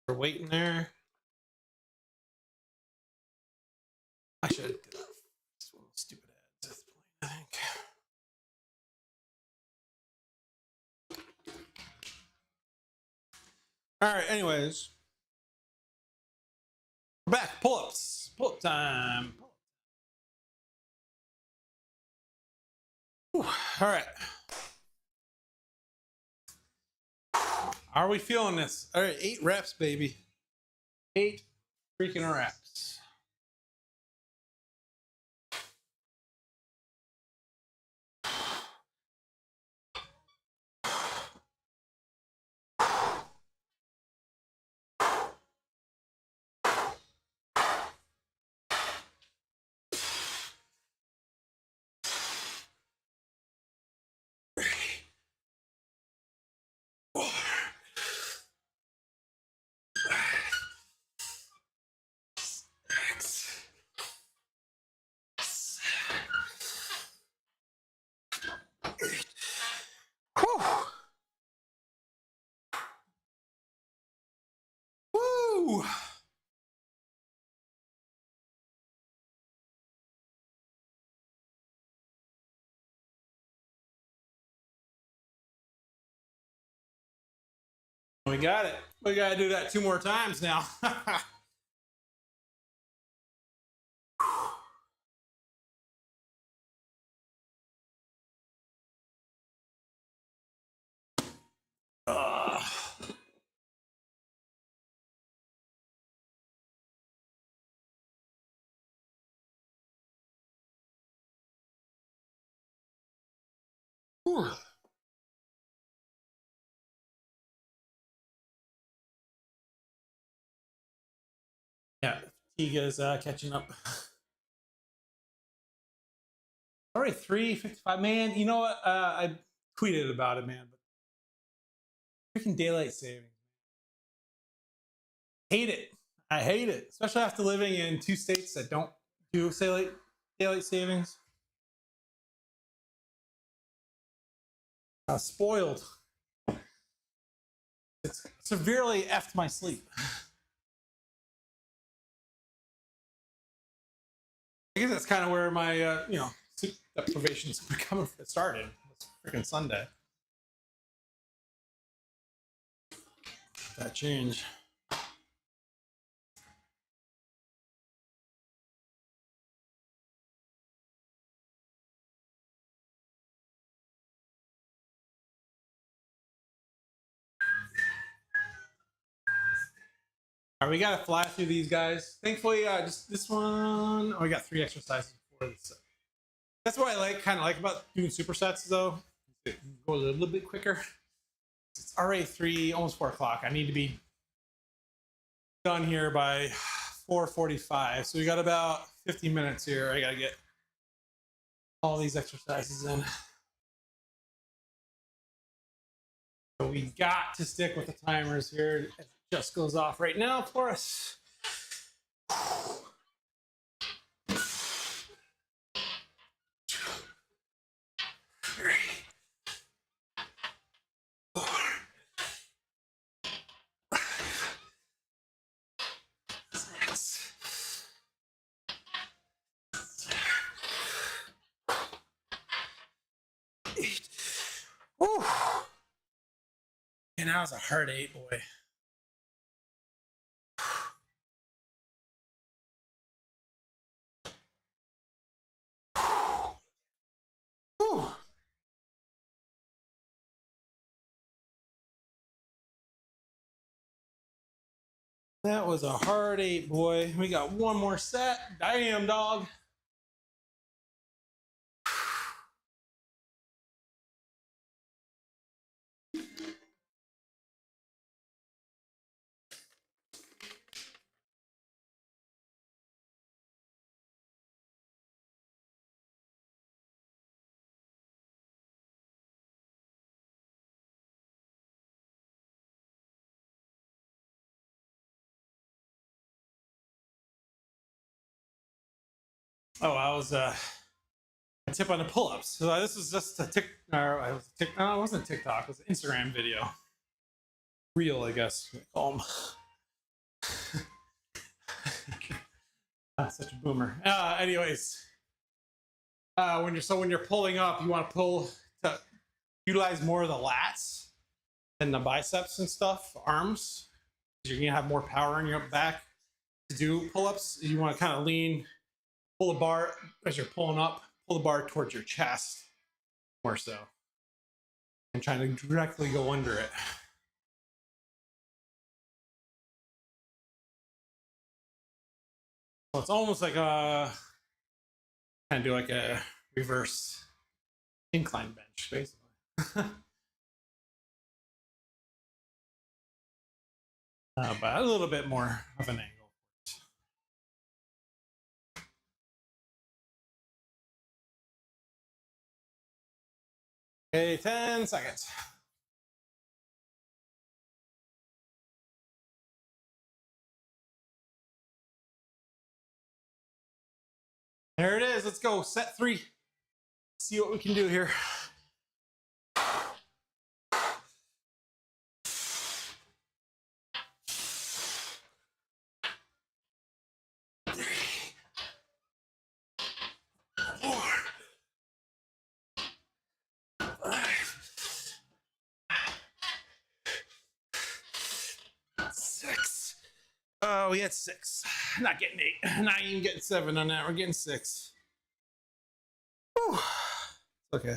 We're waiting there. I should do that. This one stupid ads, I think. All right, anyways. We're back. Pull-ups. Pull-up time. Whew. All right. Are we feeling this? All right, 8 reps, baby. 8 freaking reps. Woo! We got it. We got to do that 2 more times now. Yeah, fatigue is catching up. All right, 3:55. Man, you know what? I tweeted about it, man. But freaking daylight savings. Hate it. I hate it, especially after living in 2 states that don't do daylight savings. Spoiled. It's severely effed my sleep. I guess that's kind of where my, sleep deprivation is becoming started. It's freaking Sunday. That change. All right, we got to fly through these guys. Thankfully, just this one. Oh, we got 3 exercises before this. That's what I kind of like about doing supersets, though. It go a little bit quicker. It's already 3, almost 4 o'clock. I need to be done here by 4:45. So we got about 50 minutes here. I got to get all these exercises in. So we got to stick with the timers here. It just goes off right now for us. 3, 4, 5, 6, 7, 8. Woo! And that was a hard 8, boy. Whew. That was a hard 8, boy. We got 1 more set. Damn, dog. Oh, I was a tip on the pull-ups. So this is just a no, it wasn't TikTok. It was an Instagram video. real, I guess. Call them. Such a boomer. Anyways, when you're pulling up, you want to pull to utilize more of the lats and the biceps and stuff, arms. You're gonna have more power in your back to do pull-ups. You want to kind of lean, pull the bar as you're pulling up, pull the bar towards your chest more so, and trying to directly go under it. So it's almost like a kind of do like a reverse incline bench, basically. But a little bit more of an angle. Okay, 10 seconds. There it is. Let's go. Set 3. See what we can do here. Oh, we had 6. Not getting 8. Not even getting 7 on that. We're getting 6. Whew. Okay.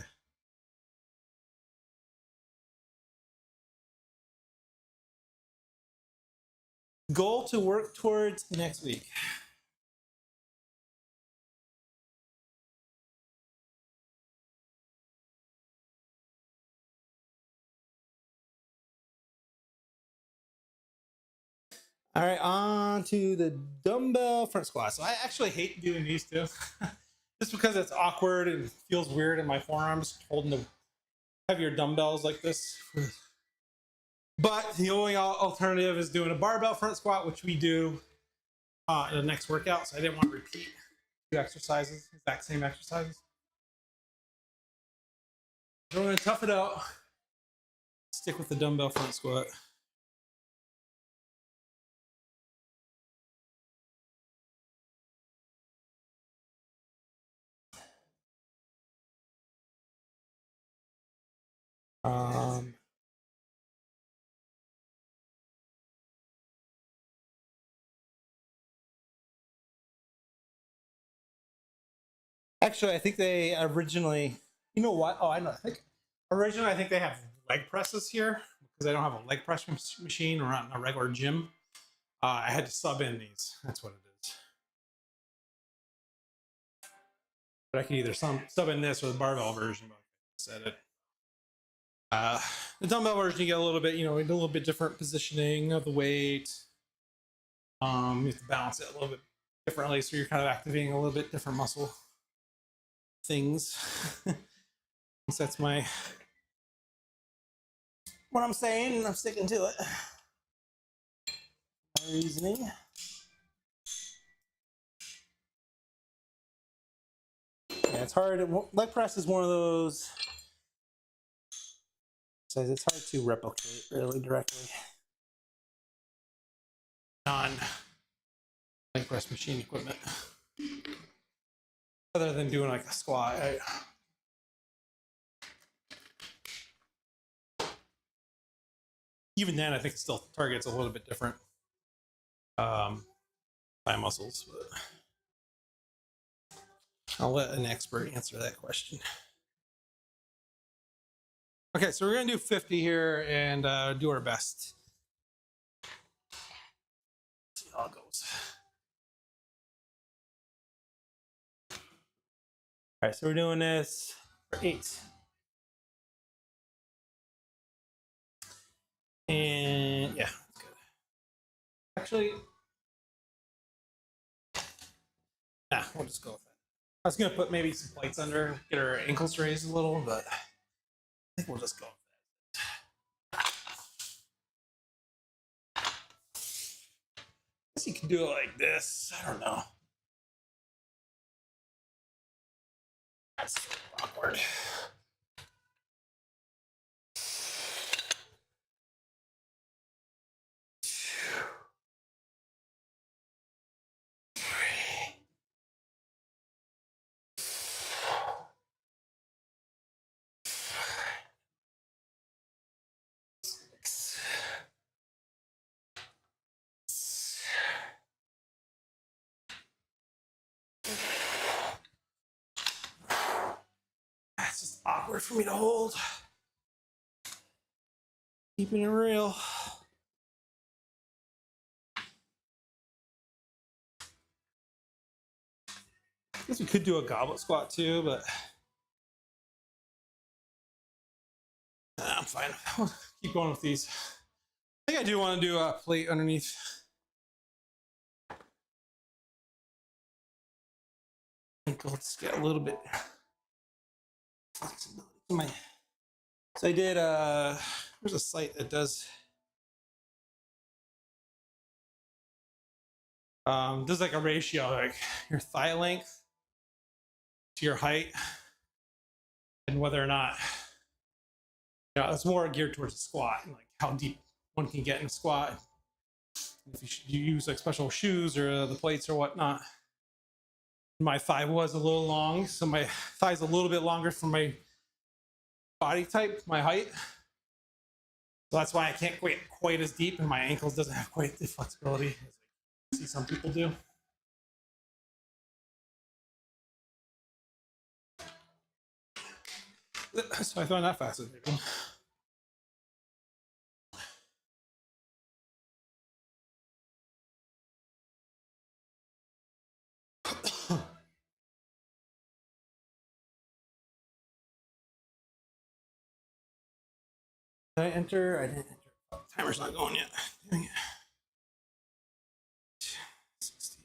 Goal to work towards next week. All right, on to the dumbbell front squat. So I actually hate doing these two, just because it's awkward and feels weird in my forearms holding the heavier dumbbells like this. But the only alternative is doing a barbell front squat, which we do in the next workout. So I didn't want to repeat 2 exercises, exact same exercises. So we're going to tough it out. Stick with the dumbbell front squat. Actually, I think they originally, you know what? Oh, I know. I think they have leg presses here because I don't have a leg press machine or not in a regular gym. I had to sub in these. That's what it is. But I can either sub in this or the barbell version. But I said it. The dumbbell version, you get a little bit, a little bit different positioning of the weight. You have to balance it a little bit differently, so you're kind of activating a little bit different muscle things. So that's what I'm saying, and I'm sticking to it. My reasoning. Yeah, it's hard. Leg press is one of those. So it's hard to replicate really directly on leg press machine equipment, other than doing like a squat. Even then, I think it still targets a little bit different thigh muscles. But I'll let an expert answer that question. Okay, so we're gonna do 50 here and do our best. See how it goes. All right, so we're doing this for 8. And yeah, that's good. Actually, we'll just go with that. I was gonna put maybe some plates under, get our ankles raised a little, but I think we'll just go with that. I guess you can do it like this. I don't know. That's awkward. awkward for me to hold. Keeping it real. I guess we could do a goblet squat too, but I'm fine. I'll keep going with these. I think I do want to do a plate underneath. Let's get a little bit flexibility in my. So I did. There's a site that does. Does like a ratio, like your thigh length to your height, and whether or not, you know, it's more geared towards a squat and like how deep one can get in a squat. If you use like special shoes or the plates or whatnot. My thigh was a little long, so my thigh's a little bit longer for my body type, my height. So that's why I can't quite as deep, and my ankles doesn't have quite the flexibility as I see some people do. So I found that fascinating. Did I enter? I didn't enter. Oh, timer's not going yet. Dang it. 60,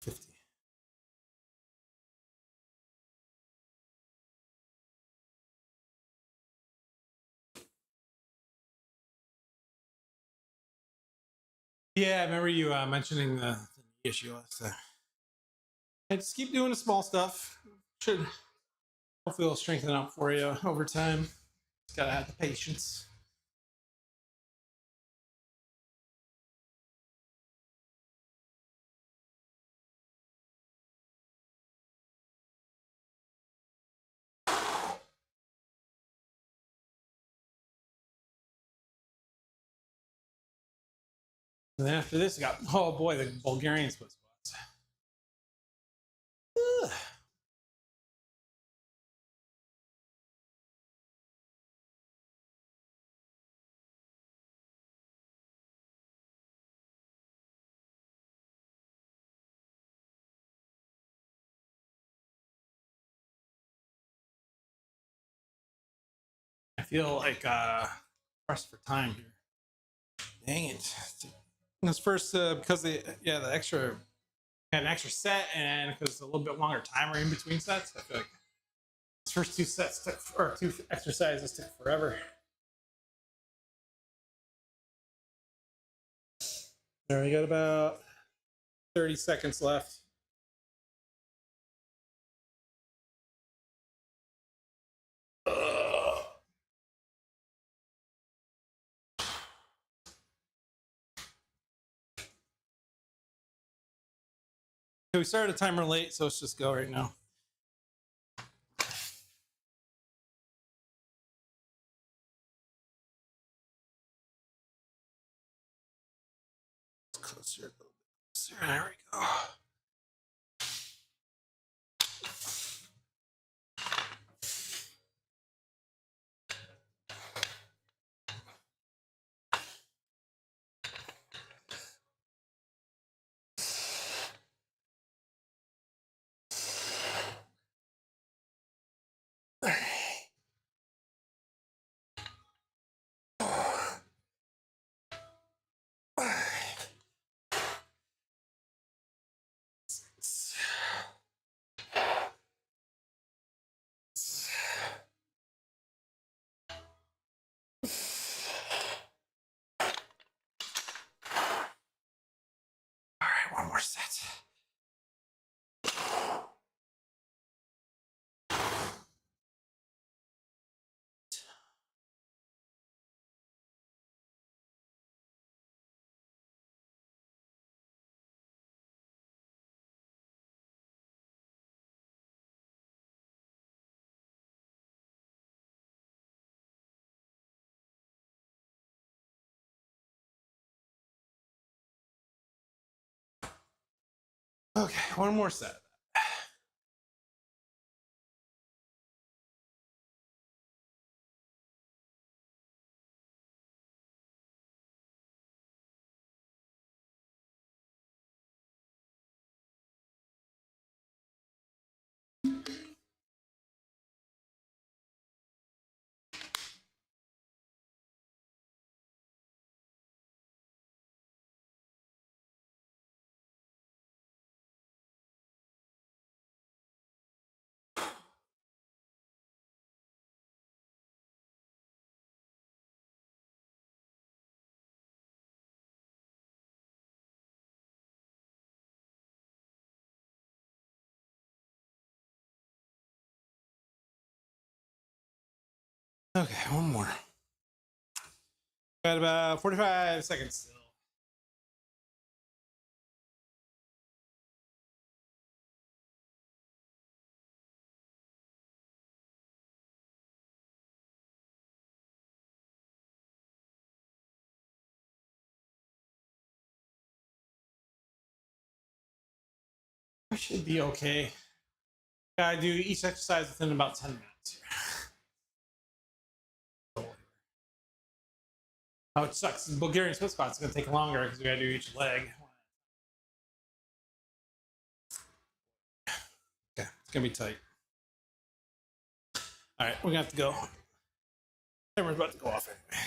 50. Yeah, I remember you mentioning the issue last time. I just keep doing the small stuff. Should hopefully it'll strengthen up for you over time. Just gotta have the patience. And then after this, I got, oh boy, the Bulgarian split squats. I feel like pressed for time here. Dang it! This first because the extra had an extra set, and because a little bit longer timer in between sets, I feel like this first two sets took, or two exercises took forever. There, we got about 30 seconds left. Okay, we started a timer late, so let's just go right now. Closer, a little bit closer. There we go. All right, one more set. Okay, one more set. Okay, one more. Got about 45 seconds still. I should be okay. Gotta do each exercise within about 10 minutes here. Oh, it sucks. The Bulgarian split squat's gonna take longer because we gotta do each leg. Okay, it's gonna be tight. All right, we're gonna have to go. Timer's about to go off anyway.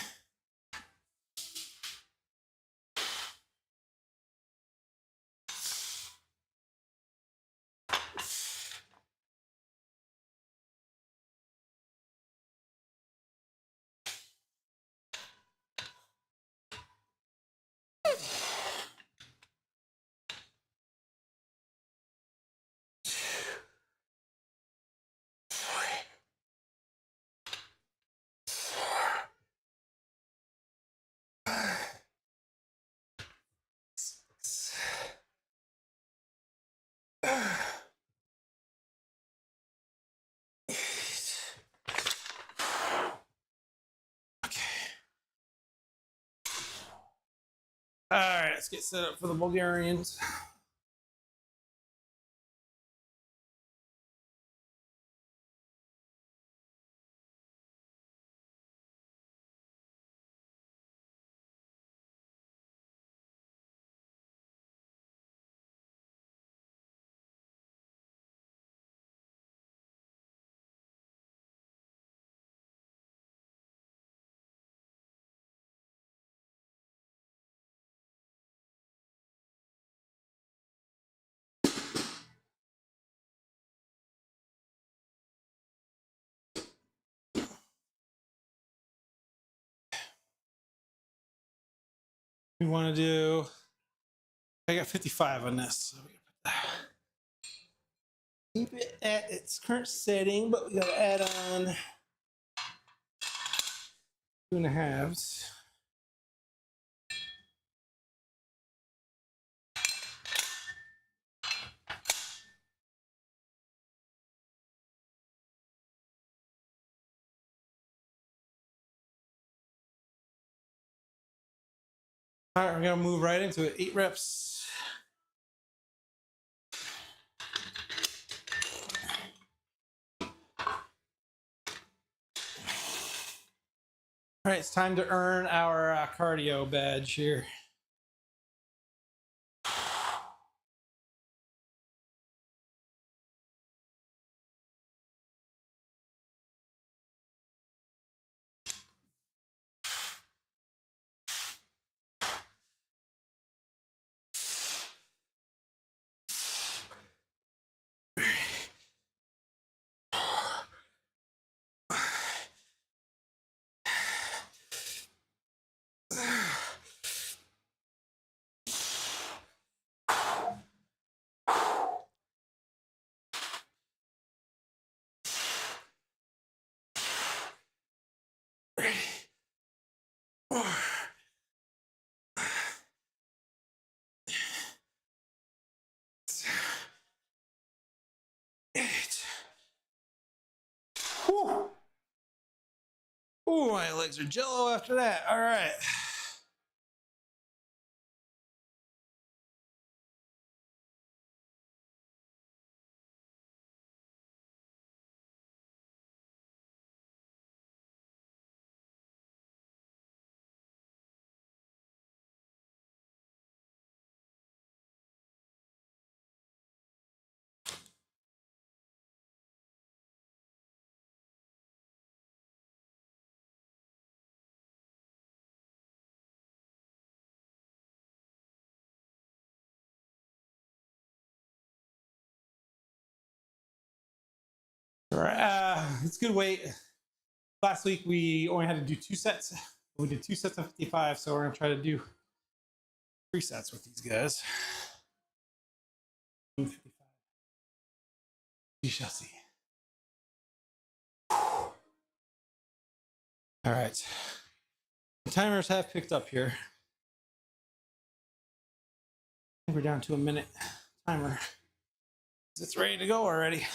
All right, let's get set up for the Bulgarians. We want to do. I got 55 on this. So keep it at its current setting, but we gotta add on 2.5s. All right, we're gonna move right into it. 8 reps. All right, it's time to earn our cardio badge here. Ooh, my legs are jello after that. All right. All right. It's good weight. Last week we only had to do 2 sets. We did 2 sets of 55, so we're gonna try to do 3 sets with these guys. 55. We shall see. All right. The timers have picked up here. We're down to a minute timer. It's ready to go already.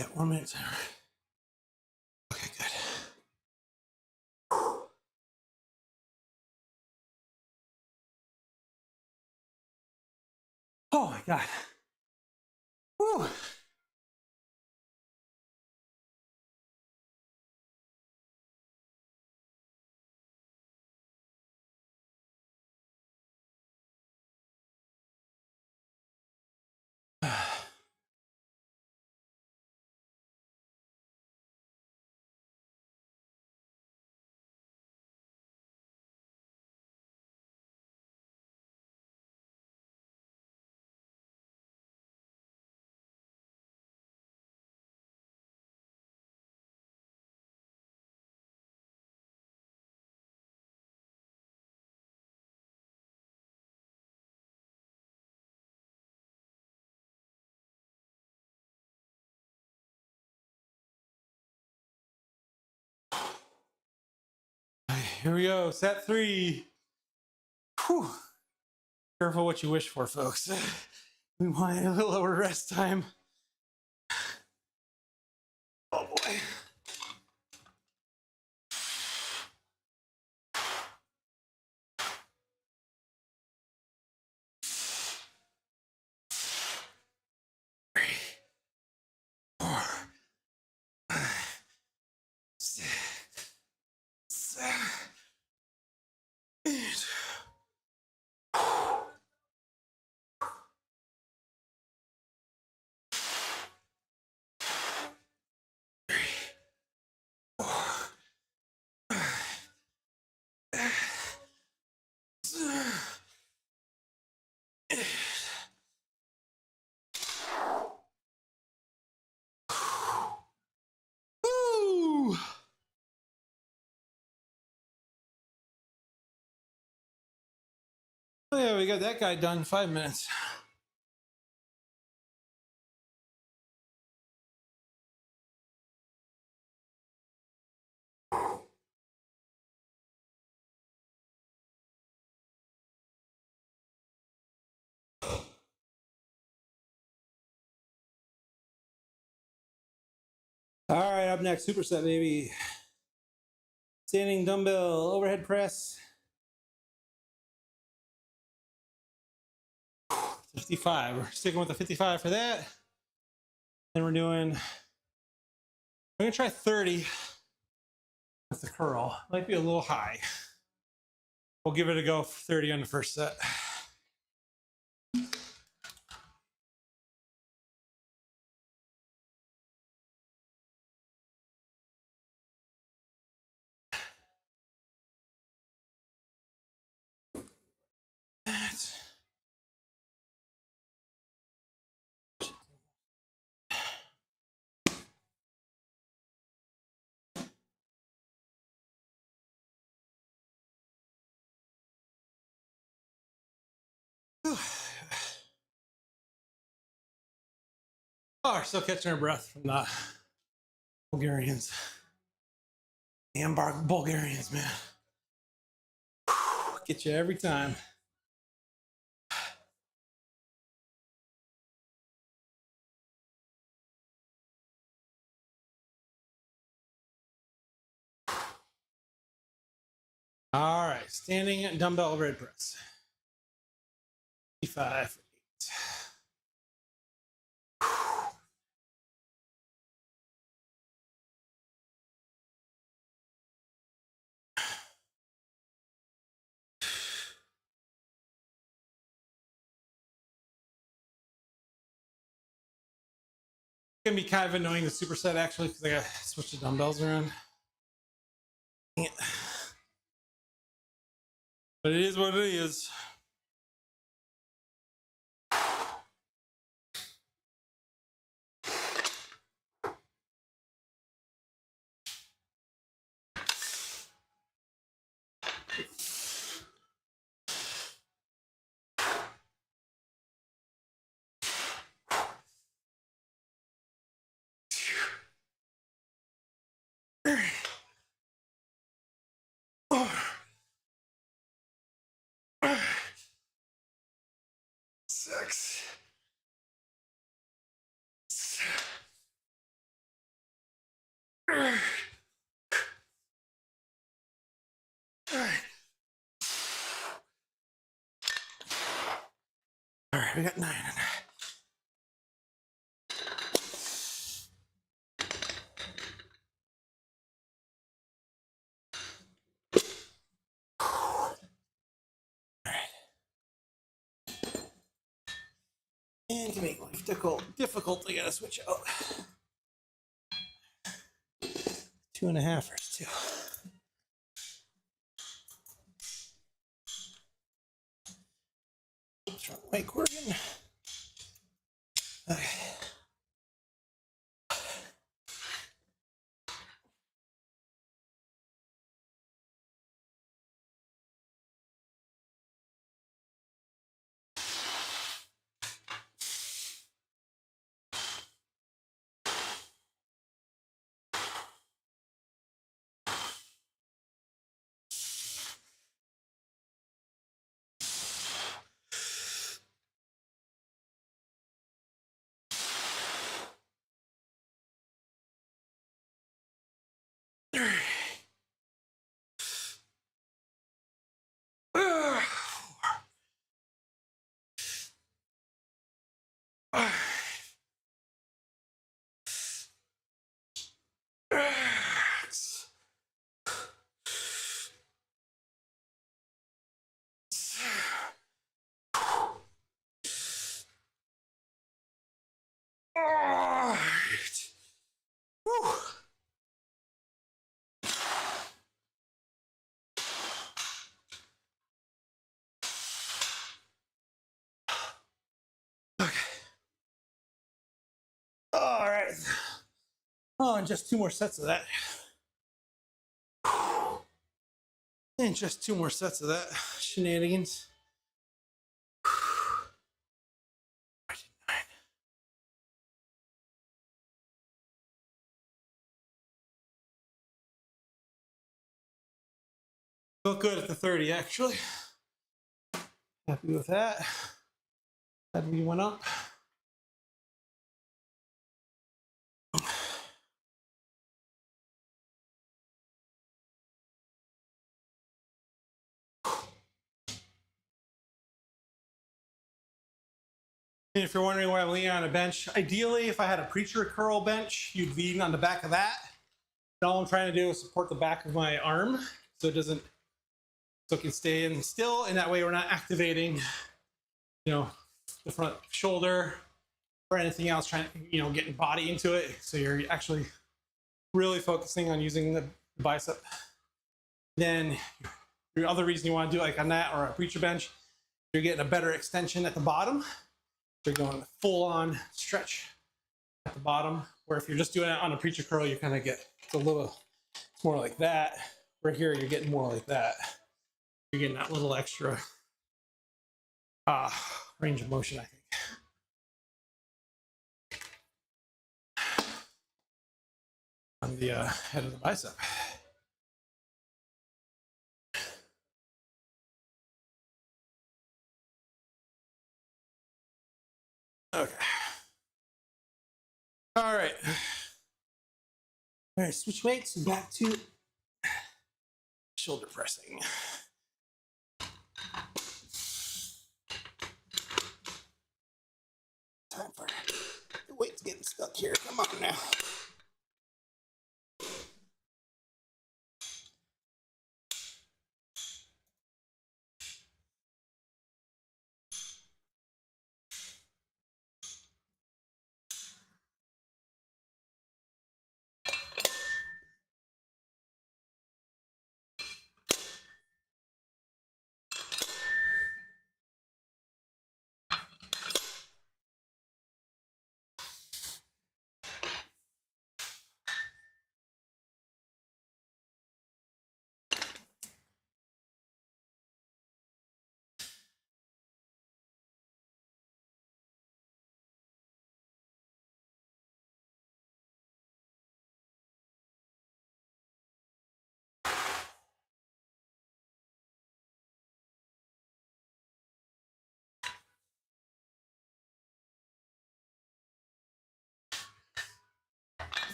Yeah, 1 minute timer. Okay, good. Oh my God. Whew. Here we go. Set 3. Whew. Careful what you wish for, folks. We want a little over rest time. Oh boy. Woo! Oh yeah, we got that guy done in 5 minutes. All right, up next, superset, baby. Standing dumbbell overhead press. 55. We're sticking with the 55 for that. Then we're gonna try 30 with the curl. Might be a little high. We'll give it a go for 30 on the first set. Oh, we're still catching our breath from the Bulgarians. Damn Bulgarians, man. Get you every time. All right, standing dumbbell overhead press. 55 for 8. It's gonna be kind of annoying to superset actually because I gotta switch the dumbbells around. But it is what it is. Six. All right, we got 9. And to make life difficult, I gotta switch out. 2.5 versus 2. Front leg working. Okay. Okay. All right. Oh, and just 2 more sets of that. And just 2 more sets of that shenanigans. Felt good at the 30, actually. Happy with that. That we went up. And if you're wondering why I'm leaning on a bench, ideally, if I had a preacher curl bench, you'd lean on the back of that. And all I'm trying to do is support the back of my arm so it doesn't, so it can stay in still, and that way we're not activating, the front shoulder or anything else, trying to, getting body into it. So you're actually really focusing on using the bicep. Then the other reason you want to do like on that or a preacher bench, you're getting a better extension at the bottom. You're going full on stretch at the bottom, where if you're just doing it on a preacher curl, you kind of get it's more like that. Right here, you're getting more like that. You're getting that little extra range of motion, I think. On the head of the bicep. Okay. All right. All right, switch weights and back to shoulder pressing. Time for the weight's getting stuck here. Come on now.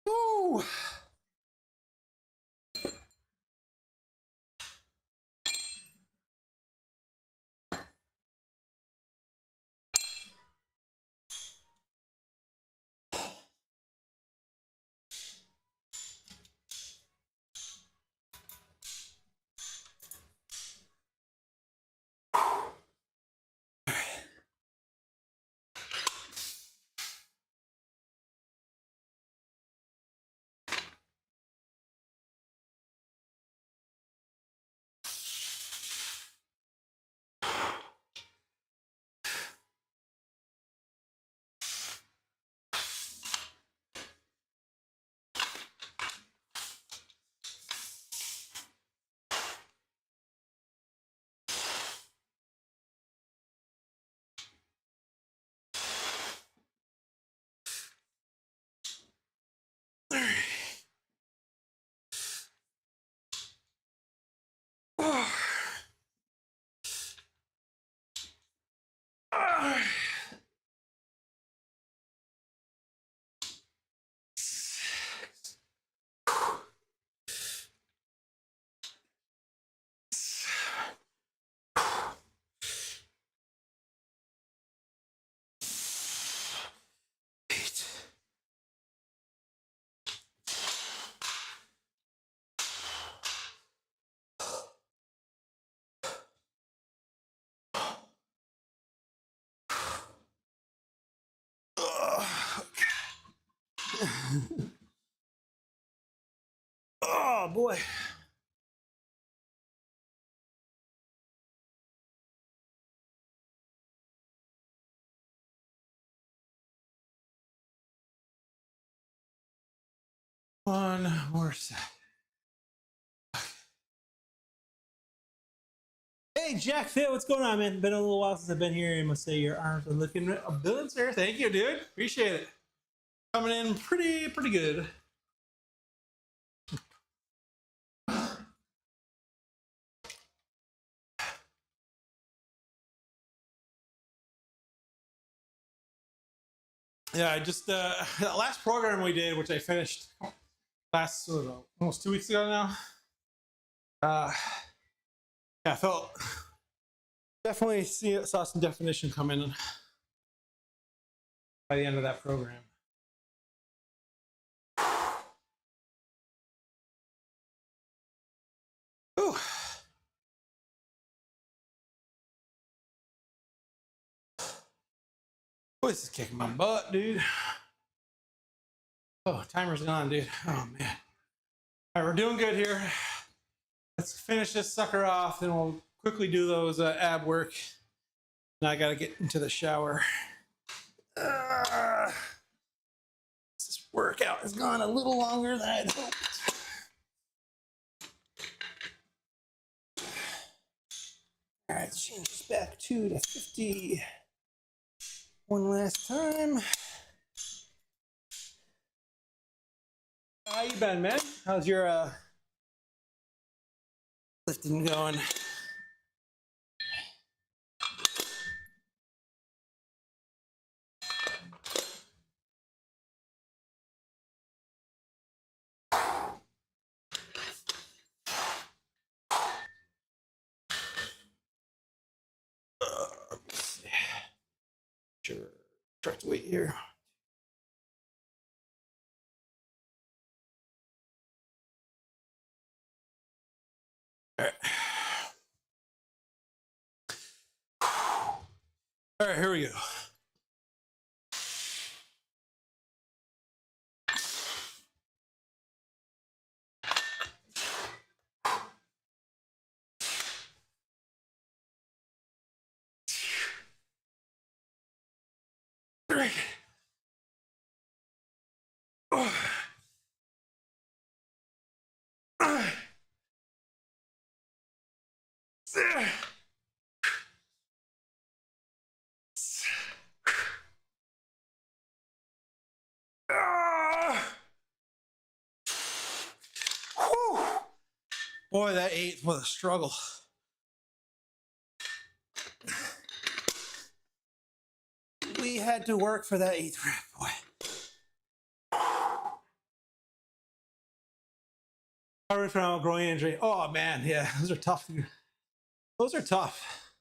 Ooh. Oh boy. One more set. Hey, Jack Fit, what's going on, man? Been a little while since I've been here. I must say your arms are looking a billion, sir. Thank you, dude. Appreciate it. Coming in pretty good. Yeah, I just the last program we did, which I finished last almost 2 weeks ago now. Yeah, I felt definitely saw some definition coming by the end of that program. Ooh. Boy, this is kicking my butt, dude. Oh, timer's gone, dude. Oh man. All right, we're doing good here. Let's finish this sucker off, then we'll quickly do those ab work. Now I gotta get into the shower. This workout has gone a little longer than I'd hoped. All right, let's change this back to 50. One last time. How you been, man? How's your lifting going? Sure. Try to wait here. All right. All right, here we go. Boy, that 8th was a struggle. We had to work for that 8th rep, boy. Recovery from a groin injury. Oh man, yeah, those are tough. Those are tough.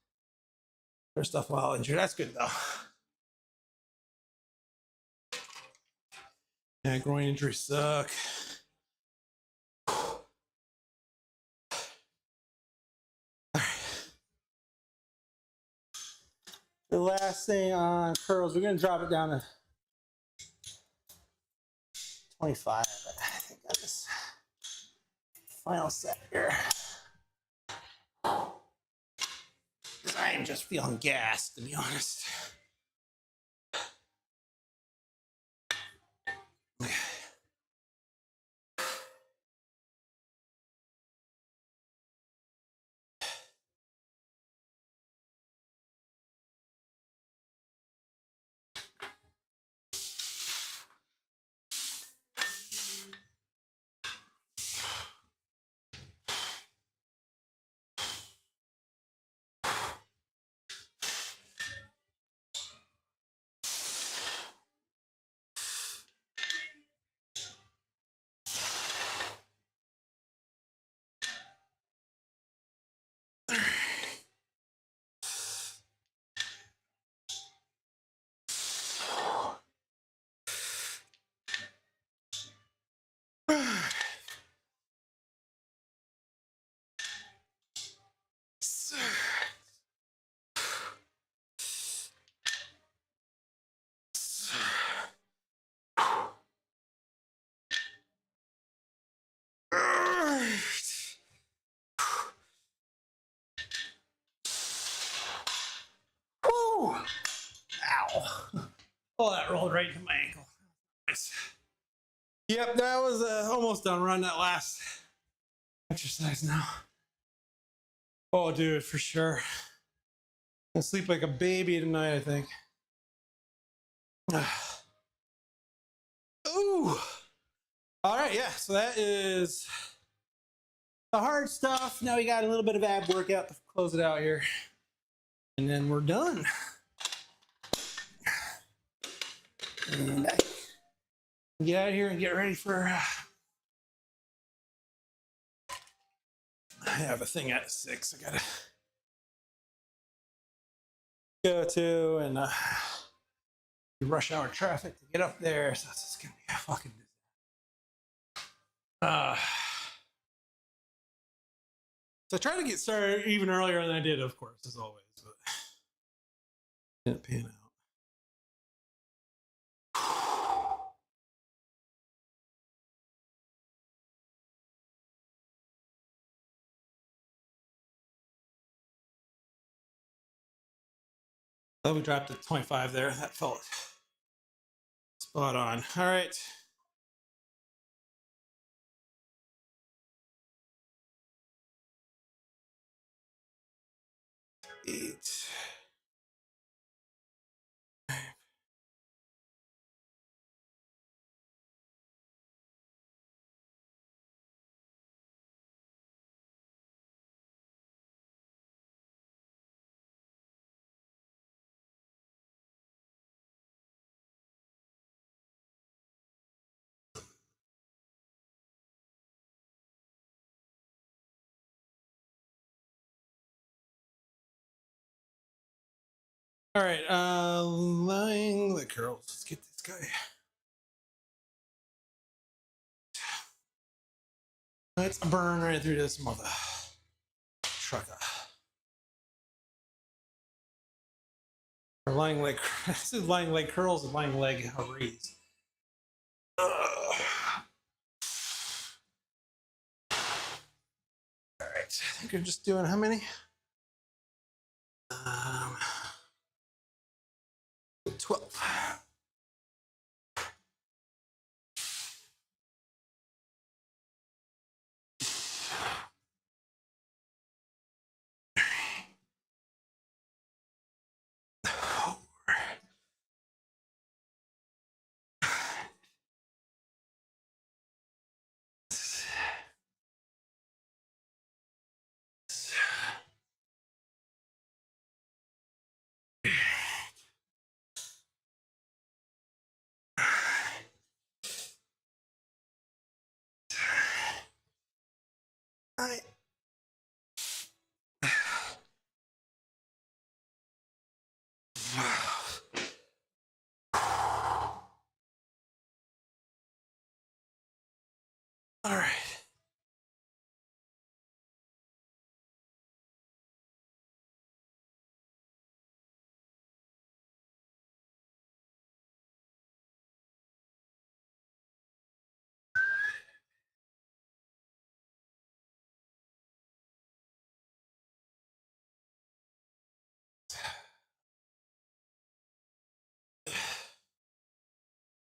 There's stuff while injured. That's good though. Yeah, groin injuries suck. The last thing on curls, we're going to drop it down to 25. I think that is final set here. I am just feeling gassed, to be honest. Woo! Ow. Oh, that rolled right into my ankle. Nice. Yep, that was almost done. Run that last exercise now. Oh, dude, for sure. I'll sleep like a baby tonight, I think. Ooh. All right, yeah, so that is the hard stuff. Now we got a little bit of ab workout to close it out here. And then we're done. And I get out of here and get ready for... I have a thing at 6 I gotta go to, and rush hour traffic to get up there, so it's just gonna be a fucking so I tried to get started even earlier than I did, of course, as always, but didn't pan out. Oh, we dropped to 25 there. That felt spot on. All right. Eight. All right, lying the curls. Let's get this guy. Let's burn right through this mother trucker. Or lying leg. This is lying leg curls and lying leg raise. All right, I think I'm just doing how many? 12. All right.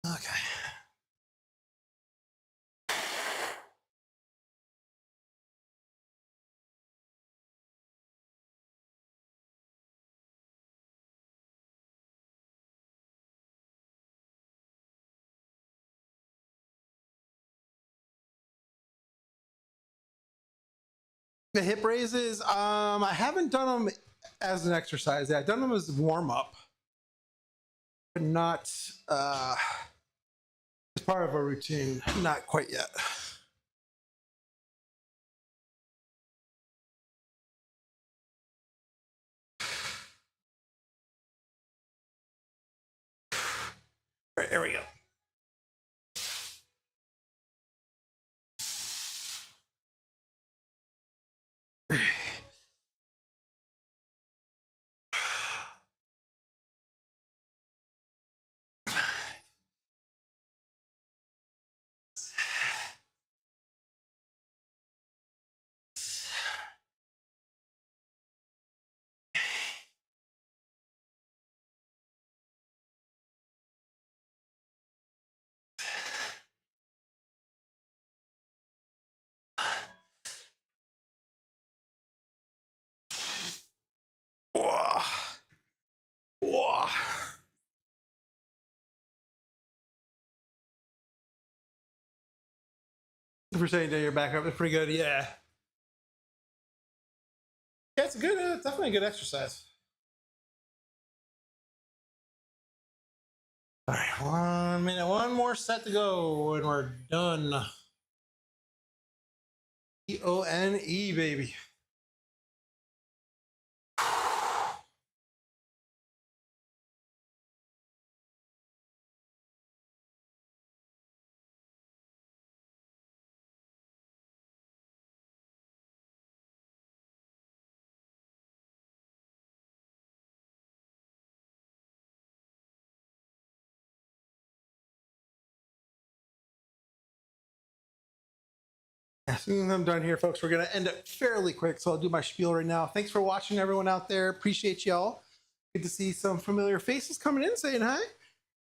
Okay. The hip raises, I haven't done them as an exercise. I've done them as warm up, but not as part of a routine. Not quite yet. All right, there we go. Whoa. Whoa. The percentage of your back up is pretty good. Yeah. Yeah, it's a good, definitely a good exercise. All right, 1 minute, one more set to go, and we're done. E-O-N-E, baby. As soon as I'm done here, folks, we're going to end it fairly quick. So I'll do my spiel right now. Thanks for watching, everyone out there. Appreciate y'all. good to see some familiar faces coming in saying hi.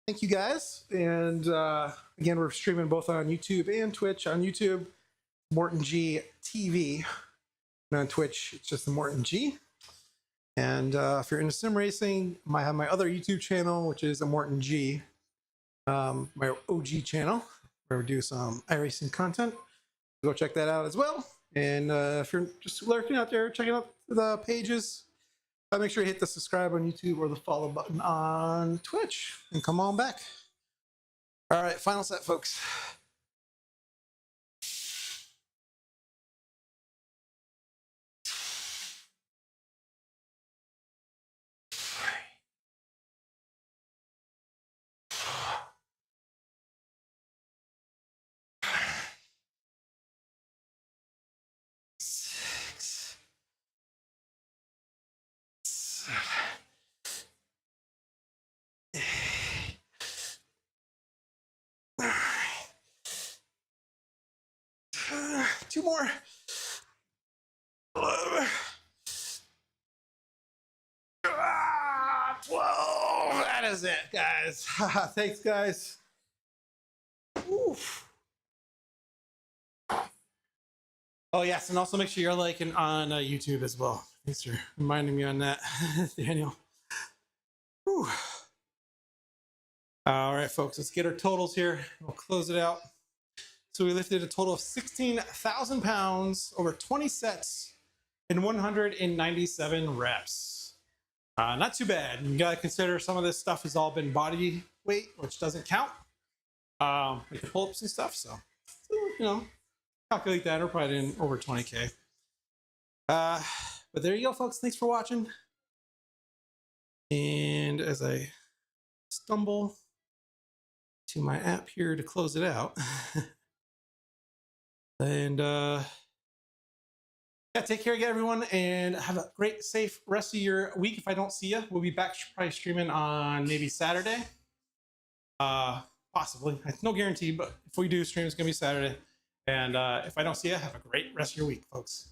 Thank you guys. And again, we're streaming both on YouTube and Twitch. On YouTube, ImmortanG TV. And on Twitch, it's just ImmortanG. And if you're into sim racing, I have my other YouTube channel, which is ImmortanG, my OG channel, where we do some iRacing content. Go check that out as well. And if you're just lurking out there, checking out the pages, make sure you hit the subscribe on YouTube or the follow button on Twitch, and come on back. All right, final set, folks. Two more. 12. That is it, guys. Thanks, guys. Oof. Oh, yes, and also make sure you're liking on YouTube as well. Thanks for reminding me on that, Daniel. Whew. All right, folks, let's get our totals here. We'll close it out. So we lifted a total of 16,000 pounds over 20 sets in 197 reps. Not too bad. You gotta consider some of this stuff has all been body weight, which doesn't count. Like the pull-ups and stuff. So, you know, calculate that. We're probably in over 20K. But there you go, folks. Thanks for watching. And as I stumble to my app here to close it out. And yeah, take care again, everyone, and have a great, safe rest of your week. If I don't see you, we'll be back probably streaming on maybe Saturday. Possibly. No guarantee, but if we do stream, it's going to be Saturday. And if I don't see you, have a great rest of your week, folks.